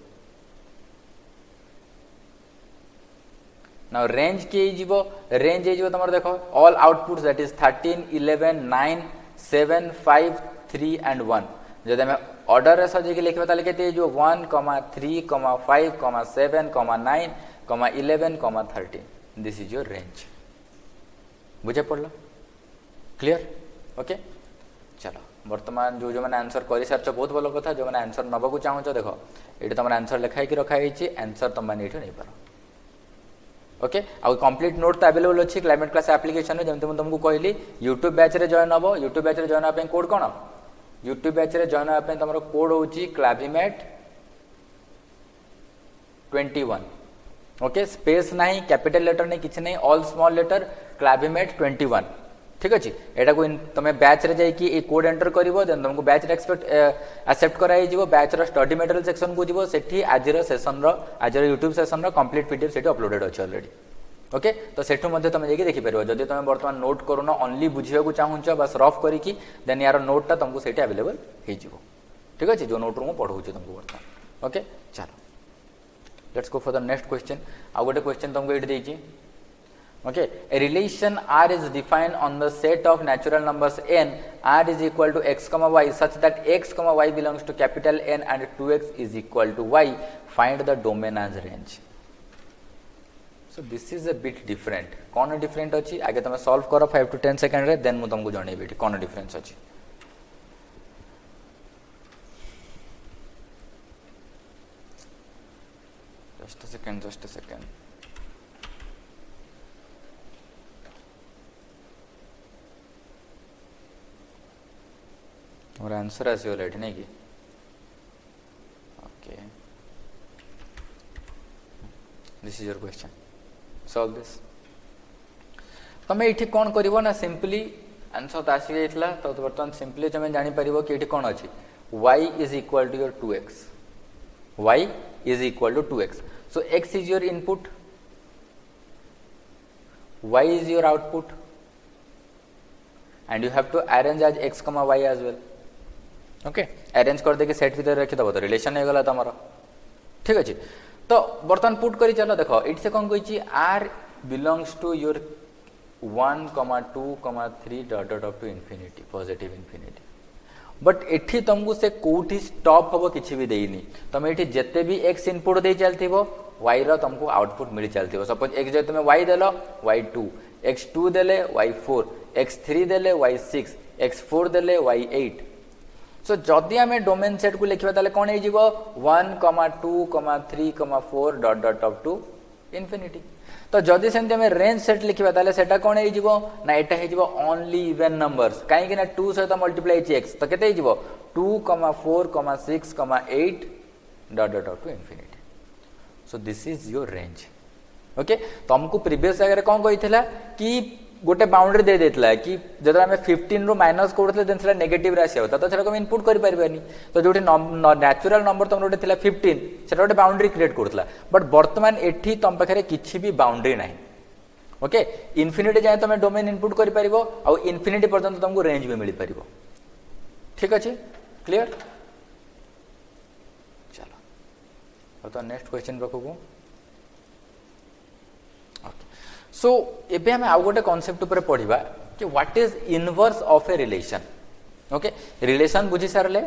now range के जीवो range जीवो तमर देखो all outputs that is 13 11 9 7 5 3 and 1 जदि हमें ऑर्डर रे सजे के लिखबा ताले केते जो 1, 3, 5, 7, 9, 11, 13 दिस इज योर रेंज बुझे पड़लो क्लियर ओके चलो वर्तमान जो जो मैंने आंसर कर सारछ बहुत भलो कथा जो मैंने आंसर नबा को चाहूछ देखो एठी तमर आंसर लिखाई कि रखा हिची आंसर तम माने एठी नै पारो ओके आ कंप्लीट नोट तो अवेलेबल अछि क्लाइमेट क्लास एप्लीकेशन में जेमते हम तुमको कहली YouTube बैच रे जॉइन हबो YouTube बैच रे जॉइन आपे कोड कोन YouTube बैच रे जॉइन आपे तमरो कोड होची क्लाविमेट 21 ओके स्पेस नहीं कैपिटल लेटर नहीं किछ नहीं ऑल स्मॉल लेटर क्लाविमेट 21 ठीक अछि एटा को तमे बैच रे जाई कि ए कोड एंटर करिवो देन तुमको बैच रे एक्सेप्ट कराई जीवो बैच रो स्टडी मटेरियल सेक्शन को जीवो सेठी आज रो सेशन रो आज रो YouTube सेशन रो कंप्लीट पीडीएफ सेठी अपलोडेड अछि ऑलरेडी ओके तो सेठु मध्ये तमे जेकी देखि परबो जदि तमे वर्तमान नोट करूनो ओनली बुझिया को चाहूछ बस रफ करी कि देन यार नोट ता तुमको सेठी अवेलेबल हे जीवो ठीक अछि जो नोट रो पढौ छी तुमको वर्तमान ओके चलो let's go for the next question आ गोटे क्वेश्चन तुमको एठी देछि okay a relation r is defined on the set of natural numbers n r is equal to x comma y such that x comma y belongs to capital N and 2x is equal to y find the domain as range so this is a bit different कौन different अछि आगे तमे solve करो 5 to 10 second रे then मु तुमको जणेबे कौन difference अछि just a second और आंसर आसी ऑलरेडी नहीं कि okay this is your question solve this तमे एठी कोन करिवो ना सिंपली आंसर तो आसी जाइतला तो बर्तमान सिंपली तमे जानि परिबो कि एठी कोन अछि y is equal to your 2x y is equal to 2x so x is your input y is your output and you have to arrange as x comma y as well okay arrange कर दे के set भीतर रखि दबो तो relation हे गला तमरो ठीक अछि तो बर्तन पुट करी चलो देखो इट से कोन कहिछि r belongs to your 1, 2, 3 dot dot up to infinity positive infinity but एठी तुमको से कोठी स्टॉप हबो किछि भी देइनी तमे एठी जत्ते भी x इनपुट दे चलथिबो y रो तुमको आउटपुट मिल चलथिबो सपोज x जे तुमे y देलो y2 x2 देले y4 x3 देले y6 x4 देले y8 सो जदि आमे डोमेन सेट को लिखबा ताले कोन हे जीवो 1, 2, 3, 4 dot dot up to infinity तो जदि सेंते आमे रेंज सेट लिखबा ताले सेटा कोन हे जीवो ना एटा हे जीवो ओनली इवन नंबर्स काहे कि ना 2 सहित मल्टीप्लाई छि x तो केते हे जीवो 2, 4, 6, 8 dot dot up to infinity so this is your range okay तो हमको प्रीवियस अगर कोन कहितला कि गोटे बाउंड्री दे देतला कि जदि हमें 15 रो माइनस करथले देन सेटा नेगेटिव राशि होता तो सेटा को इनपुट करि परबानी तो जोठी नेचुरल नंबर तम रोटे थिला 15 सेटा गोटे बाउंड्री क्रिएट करथला बट वर्तमान एठी तम पाखरे किछि भी बाउंड्री नाही ओके इंफिनिटी जाय तमे डोमेन इनपुट करि परिबो आ इंफिनिटी पर्यंत तुमको रेंज भी मिल परिबो ठीक अछि क्लियर चलो अब तो नेक्स्ट क्वेश्चन रखबो सो एबे हम आउ गोटे कांसेप्ट ऊपर पढ़िबा कि what is inverse of a relation okay relation बुझी सारले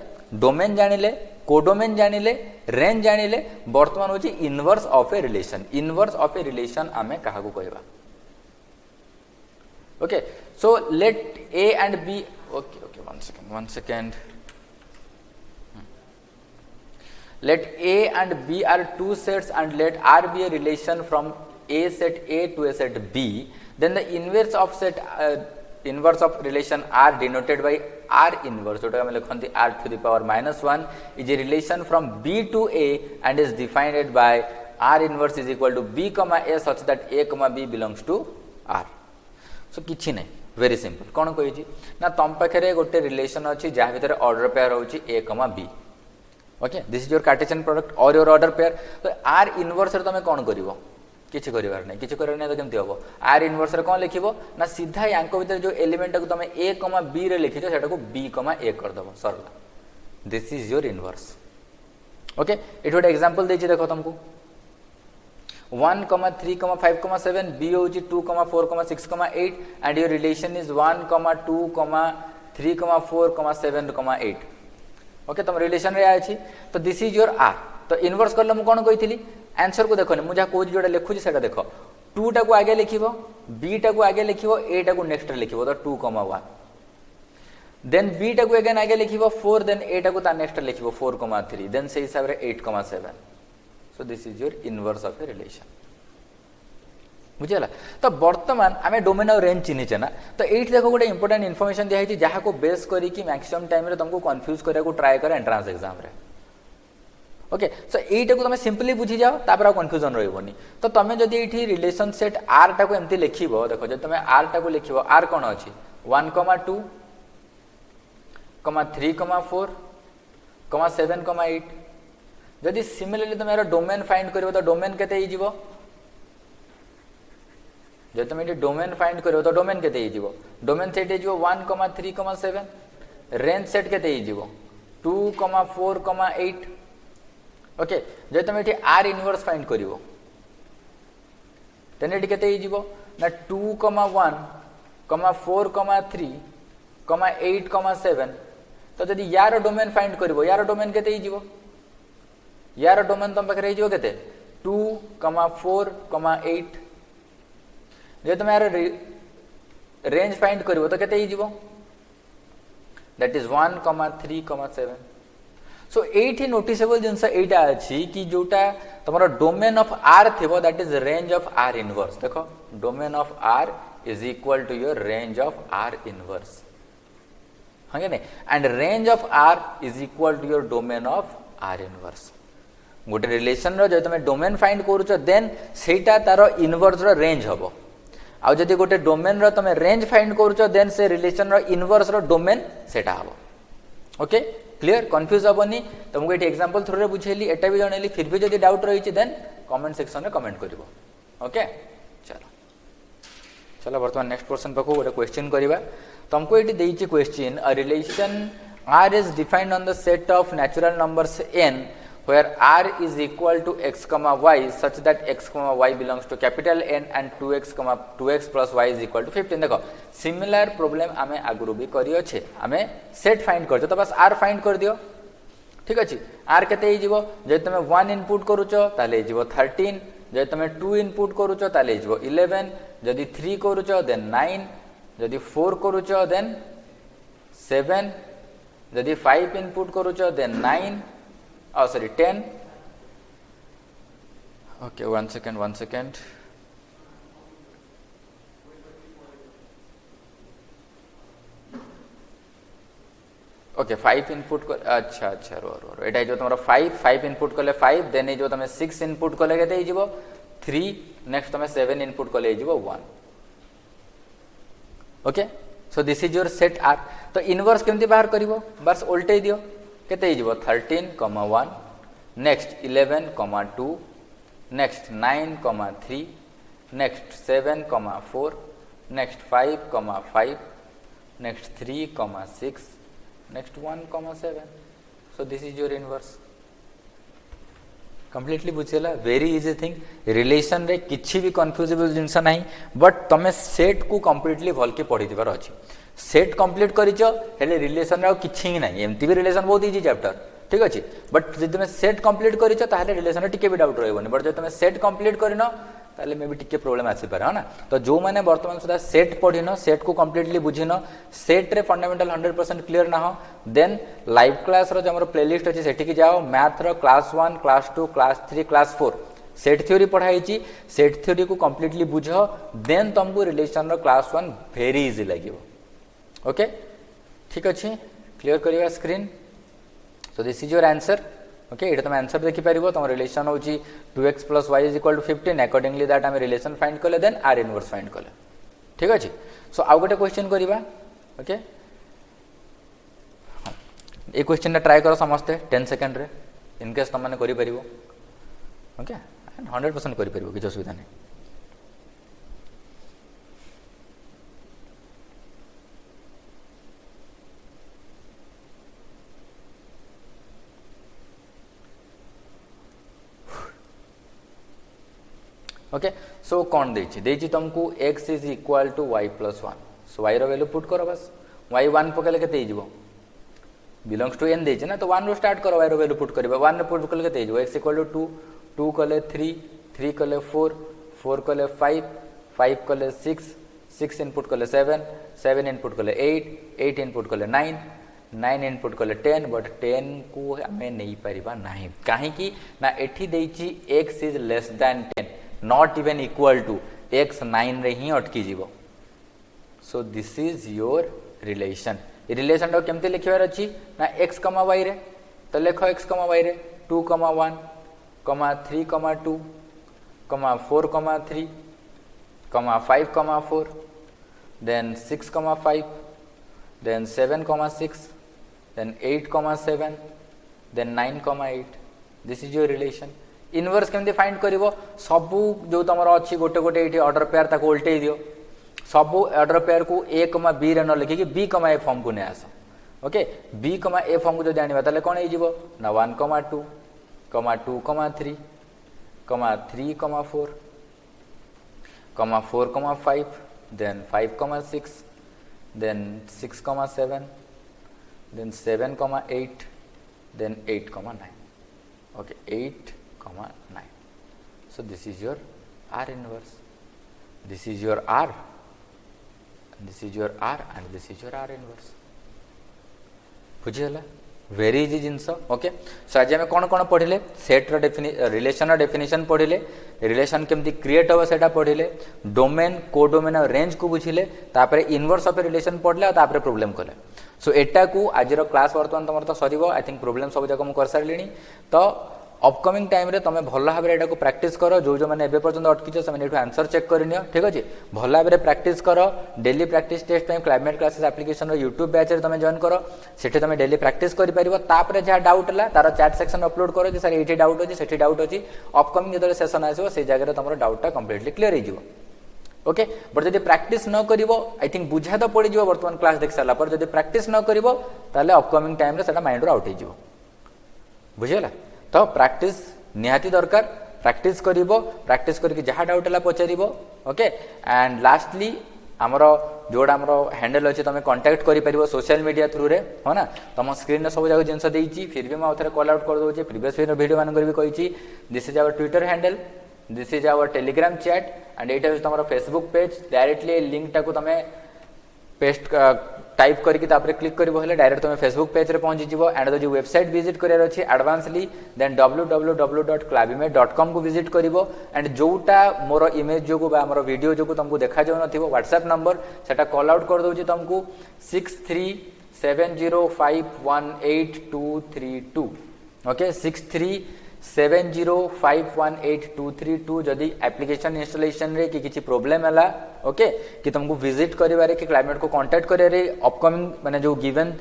डोमेन जानिले कोडोमेन जानिले रेंज जानिले वर्तमान होची इनवर्स ऑफ ए रिलेशन आमे काहा को कहबा okay so let A and B okay one second let A and B are two sets and let R be a relation from a set A to a set B, then the inverse of set inverse of relation R denoted by R inverse जोटा हम लिखंती R to the power -1 is a relation from B to A and is defined by R inverse is equal to B comma A such that A comma B belongs to R. So किछि नै very simple कोन कहि ना तम पाखरे गोटे relation अछि जहा भीतर ऑर्डर पेयर होछि A comma B. Okay this is your Cartesian product और योर ऑर्डर पेयर। तो आर इनवर्स रे तमे कोन करिवो किछि करिवार नै किछि करिवार नै तो केमति होबो आर इनवर्स रे कोन लिखिबो ना सीधा यांको भीतर जो एलिमेंट को तमे a कमा b रे लिखिछो सेटा को b कमा a कर दबो सरला this is your inverse. Okay इट गोटे एग्जांपल देछि देखो तुमको 1 3 5 7 b होछि 2 4 6 8 and your relation is 1 2 3 4 7 8। Okay तुम रिलेशन रे आछि तो दिस इज योर आर। तो इनवर्स करले मु कोन कहितली आंसर को देखो मुझे कौन जोटा लिखुची से देखो 2 टा को आगे लिखिबो b टा को आगे लिखिबो a टा को नेक्स्ट लिखिबो तो 2 1 देन b टा को अगेन आगे लिखिबो 4 देन a टा को ता नेक्स्ट लिखिबो 4 3 देन से हिसाब रे 8 7। सो this is your inverse of a relation बुझला। तो वर्तमान आमे डोमेन और रेंज चिन्हिचे ना तो एठी देखो गोटे इंपोर्टेंट इन्फॉर्मेशन दिया है जहाँ को बेस करी कि मैक्सिमम टाइम रे तुमको कंफ्यूज करिया को ट्राई कर एंट्रेंस एग्जाम रे। ओके सो एटा को तुम सिंपली बुझी जाओ तापर कन्फ्यूजन रहबनी। तो तुम जदि एठी रिलेशन सेट आर टा को एमती लिखिबो देखो जब तुम आर टा को लिखिबो आर कोन अछि 1 2 3 4 7 8 जदि सिमिलरली तुम यार डोमेन फाइंड करिवो तो डोमेन केते ही जीवो जब तुम एठी डोमेन फाइंड करिवो तो डोमेन केते ही जीवो डोमेन सेट जीवो 1 3 7 रेंज सेट केते ही जीवो 2 4 8। ओके जब तुम ये आर इनवर्स फाइंड करिवो तेन ये केते जीवो ना 2 1 4 3 8 7। तो जदि यार डोमेन फाइंड करिवो यार डोमेन केते जीवो यार डोमेन तुम पाखरे जीवो केते 2 4 8। जब तुम यार रेंज फाइंड करिवो तो केते जीवो दैट इज 1 3 7। सो एठी नोटिसेबल जिनस एटा अछि कि जोटा तमरो डोमेन ऑफ आर थिबो that is range of R inverse. देखो domain of R is equal to your range of R inverse हां ने and range of R is equal to your domain of R inverse. गोटे relation रो जे तुम domain find करूछ then सेटा तारो inverse रो range हबो आ जदि गोटे डोमेन रो तुम रेंज फाइंड करूछ देन से रिलेशन रो इनवर्स रो डोमेन सेटा हबो। ओके क्लियर कंफ्यूज हेनी तुमको ये एग्जांपल थ्रू रे बुझेली एटा भी जणेली फिर भी जदि डाउट रही देन कमेंट सेक्शन में कमेंट करिवो। ओके चलो चलो बर्तमान नेक्स्ट क्वेश्चन पाखु गोटे क्वेश्चन करबा तुमको ये देइची question a relation r is defined on the set of natural numbers n where r is equal to x comma y such that x comma y belongs to capital N and 2x plus y is equal to 15। देखो similar problem आमे आगुरु भी करी अछि आमे set find करछो तो बस r find कर दियो ठीक अछि। r केते ही जीवो जे तमे 1 इनपुट करूछो ताले जीवो 13 जे तमे 2 इनपुट करूछो ताले जीवो 11 जदि 3 करूछो देन 9 जदि 4 करूछो देन 7 जदि 5 इनपुट करूछो then 9 oh sorry 10। okay one second okay 5 input को अच्छा रो एटा जो तुम्हारा 5 इनपुट कले 5 देन जो तुम 6 इनपुट कले केते ही जीवो 3 नेक्स्ट तुम 7 इनपुट कले जीवो 1। Okay so this is your set R. तो इनवर्स केमती बाहर करिवो बस उल्टे दियो केते ही जीवो 13 1 next 11 2 next 9 3 next 7 4 next 5 5 next 3 6 next 1 7। So this is your inverse completely बुझेला वेरी इजी थिंग रिलेशन रे किछि भी कंफ्यूजेबल जिंस नाही बट तमे सेट को कंप्लीटली भल के पढि दिबार अछि सेट कंप्लीट करिचो हेले रिलेशन रे किछि नाही एमती भी रिलेशन बहुत इजी चैप्टर ठीक अछि बट जदि तुम सेट कंप्लीट करिचो ताले रिलेशन रे टिके भी डाउट रहबोनी बट जदि तुम सेट कंप्लीट करिनो ताले मे भी टिके प्रॉब्लम आसी पारे है ना। तो जो माने वर्तमान सुधा सेट पढिनो सेट को कंप्लीटली बुझिनो सेट रे फंडामेंटल 100% क्लियर ना हो देन लाइव क्लास रो जे हमर प्लेलिस्ट अछि सेठी की जाओ मैथ रो class 1 class 2 class 3 class 4 set theory पढ़ाई सेट थ्योरी को कंप्लीटली बुझो देन तुमको रिलेशन रो क्लास 1 वेरी इजी लागिवो। ओके ठीक अच्छे क्लियर करिवा screen so this is your answer okay ये तुम आंसर देखि परिबो तुम रिलेशन होची 2x + y = 15 अकॉर्डिंगली दैट हम रिलेशन फाइंड करले देन r इनवर्स फाइंड करले ठीक अछि सो आउ गोटे क्वेश्चन करिवा ओके ए क्वेश्चन ट्राई करो समस्ते 10 सेकंड रे इन केस तुम माने करि परिबो ओके 100% करि परिबो कि असुविधा नहीं ओके सो कौन देछि तुमको x is equal to y + 1 so y रो वैल्यू पुट करो बस y 1 पकेले केते हिजबो बिलोंग्स टू n देछि ना तो 1 रो स्टार्ट करो y रो वैल्यू पुट करबा 1 रो पुट कले केते हिजबो x = 2 2 कले 3 3 कले 4 4 कले 5 5 कले 6 6 इनपुट कले 7 7 इनपुट कले 8 8 इनपुट कले 9 9 इनपुट कले 10 बट 10 को हमें नहीं परिबा नाही काहे कि ना एठी देछि x is less than 10 not even equal to x 9 रे ही अटकी जीवो so this is your relation relation तो केमते लिखिबार अछि ना x, y रे तो लेखो x, y रे 2, 1, 3, 2, 4, 3, 5, 4 then 6, 5 then 7, 6 then 8, 7 then 9, 8 this is your relation inverse केमती फाइंड करिवो सबु जो तमर अछि गोटे गोटे एठी ऑर्डर पेयर ताको उल्टे दियो सबु ऑर्डर पेयर को a, b रे न लिखि कि b, a फॉर्म को ने आसो ओके b, a फॉर्म को जो जानिबा ताले कोन हे जिवो ना 1, 2, 2, 3, 3, 4, 4, 5 then 5, 6 then 6, 7 then 7, 8 then 8, 9 okay 8, 9 so this is your r inverse this is your r this is your r and this is your r inverse बुझियला वेरी इजी जिंस okay so आज हम कोन कोन पढिले सेट रो रिलेशन रो definition पढिले रिलेशन केमती क्रिएट हो सेटा पढिले डोमेन कोडोमेन और रेंज को बुझिले तापरे इनवर्स ऑफ रिलेशन पढले और तापरे प्रॉब्लम कले सो एटा को आज रो क्लास वर्तमान तमर तो सरीबो आई थिंक प्रॉब्लम सब जगह हम कर सारलिनी तो अपकमिंग टाइम रे तमे भल भाव एटा को प्रैक्टिस करो जो माने एबे पर्यंत अटकी से एठू आंसर चेक करनियो ठीक अछि भल भाव प्रैक्टिस करो daily practice test time climate classes application रो YouTube बैच रे तमे जॉइन करो सेठी तमे डेली प्रैक्टिस करि परिबो तापरे जा डाउट ला तार चैट सेक्शन अपलोड करो कि सर एठी डाउट अछि सेठी डाउट अछि अपकमिंग जदर सेशन आसीबो से जगह रे तमरो डाउटटा कंप्लीटली क्लियर हो जिवो ओके बट जदि प्रैक्टिस न करिवो आई थिंक बुझा तो पड़ी जिवो वर्तमान क्लास देख साला पर जदि प्रैक्टिस न करिवो ताले अपकमिंग टाइम रे सेटा माइंड रो आउट हो जिवो बुझियला तो प्रैक्टिस निहाती दरकार प्रैक्टिस करिवो प्रैक्टिस करके जहा डाउट ला पचारिवो ओके एंड लास्टली हमरो जोड़ा हमरो हैंडल अछि तमे कांटेक्ट करि परिवो सोशल मीडिया थ्रू रे हो ना तम स्क्रीन रे सब जगह जिंस देइची फिर भी मैं उथरे कॉल आउट कर दोची प्रीवियस वीडियो मान कर भी कहिची this is our Twitter handle this is our Telegram chat and एटा इज तमरो फेसबुक पेज डायरेक्टली लिंक टा को तमे पेस्ट टाइप करके तापरे क्लिक करिवो हेले डायरेक्ट तमे फेसबुक पेज रे पहुंची जिवो एंड जो वेबसाइट विजिट करियर अछि एडवांसली देन www.clavimet.com को विजिट करिवो एंड जोटा मोर इमेज जोगु बा मोर वीडियो जोगु तुमको देखा जाउ नथिवो व्हाट्सएप नंबर सेटा कॉल आउट कर दोची तुमको 6370518232 ओके 6370518232 जदि एप्लीकेशन इंस्टॉलेशन रे कि किछि प्रॉब्लम हला ओके कि तुमको विजिट करिवारे कि क्लाइमेट को कांटेक्ट करिवारे अपकमिंग माने जो गिवन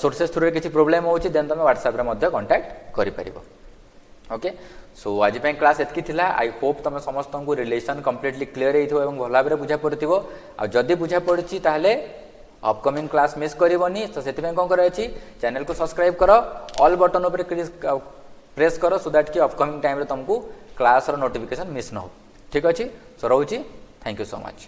सोर्सेस थ्रू रे किछि प्रॉब्लम होछि देन तुम व्हाट्सएप रे मध्ये कांटेक्ट करि परिबो ओके सो आज पे क्लास एतकी थिला आई होप तुम समस्त को रिलेशन कंप्लीटली क्लियर हेइथो एवं भला भाबरे बुझा पड़थिबो आ जदि बुझा पड़छि ताहले अपकमिंग क्लास मिस करिवोनी तो सेति में कोन करे अछि चैनल को सब्सक्राइब करो ऑल बटन ऊपर प्रेस करो सो दैट कि अपकमिंग टाइम रे तुमको क्लास रो नोटिफिकेशन मिस न हो ठीक अछि सो रहउची थैंक यू सो मच।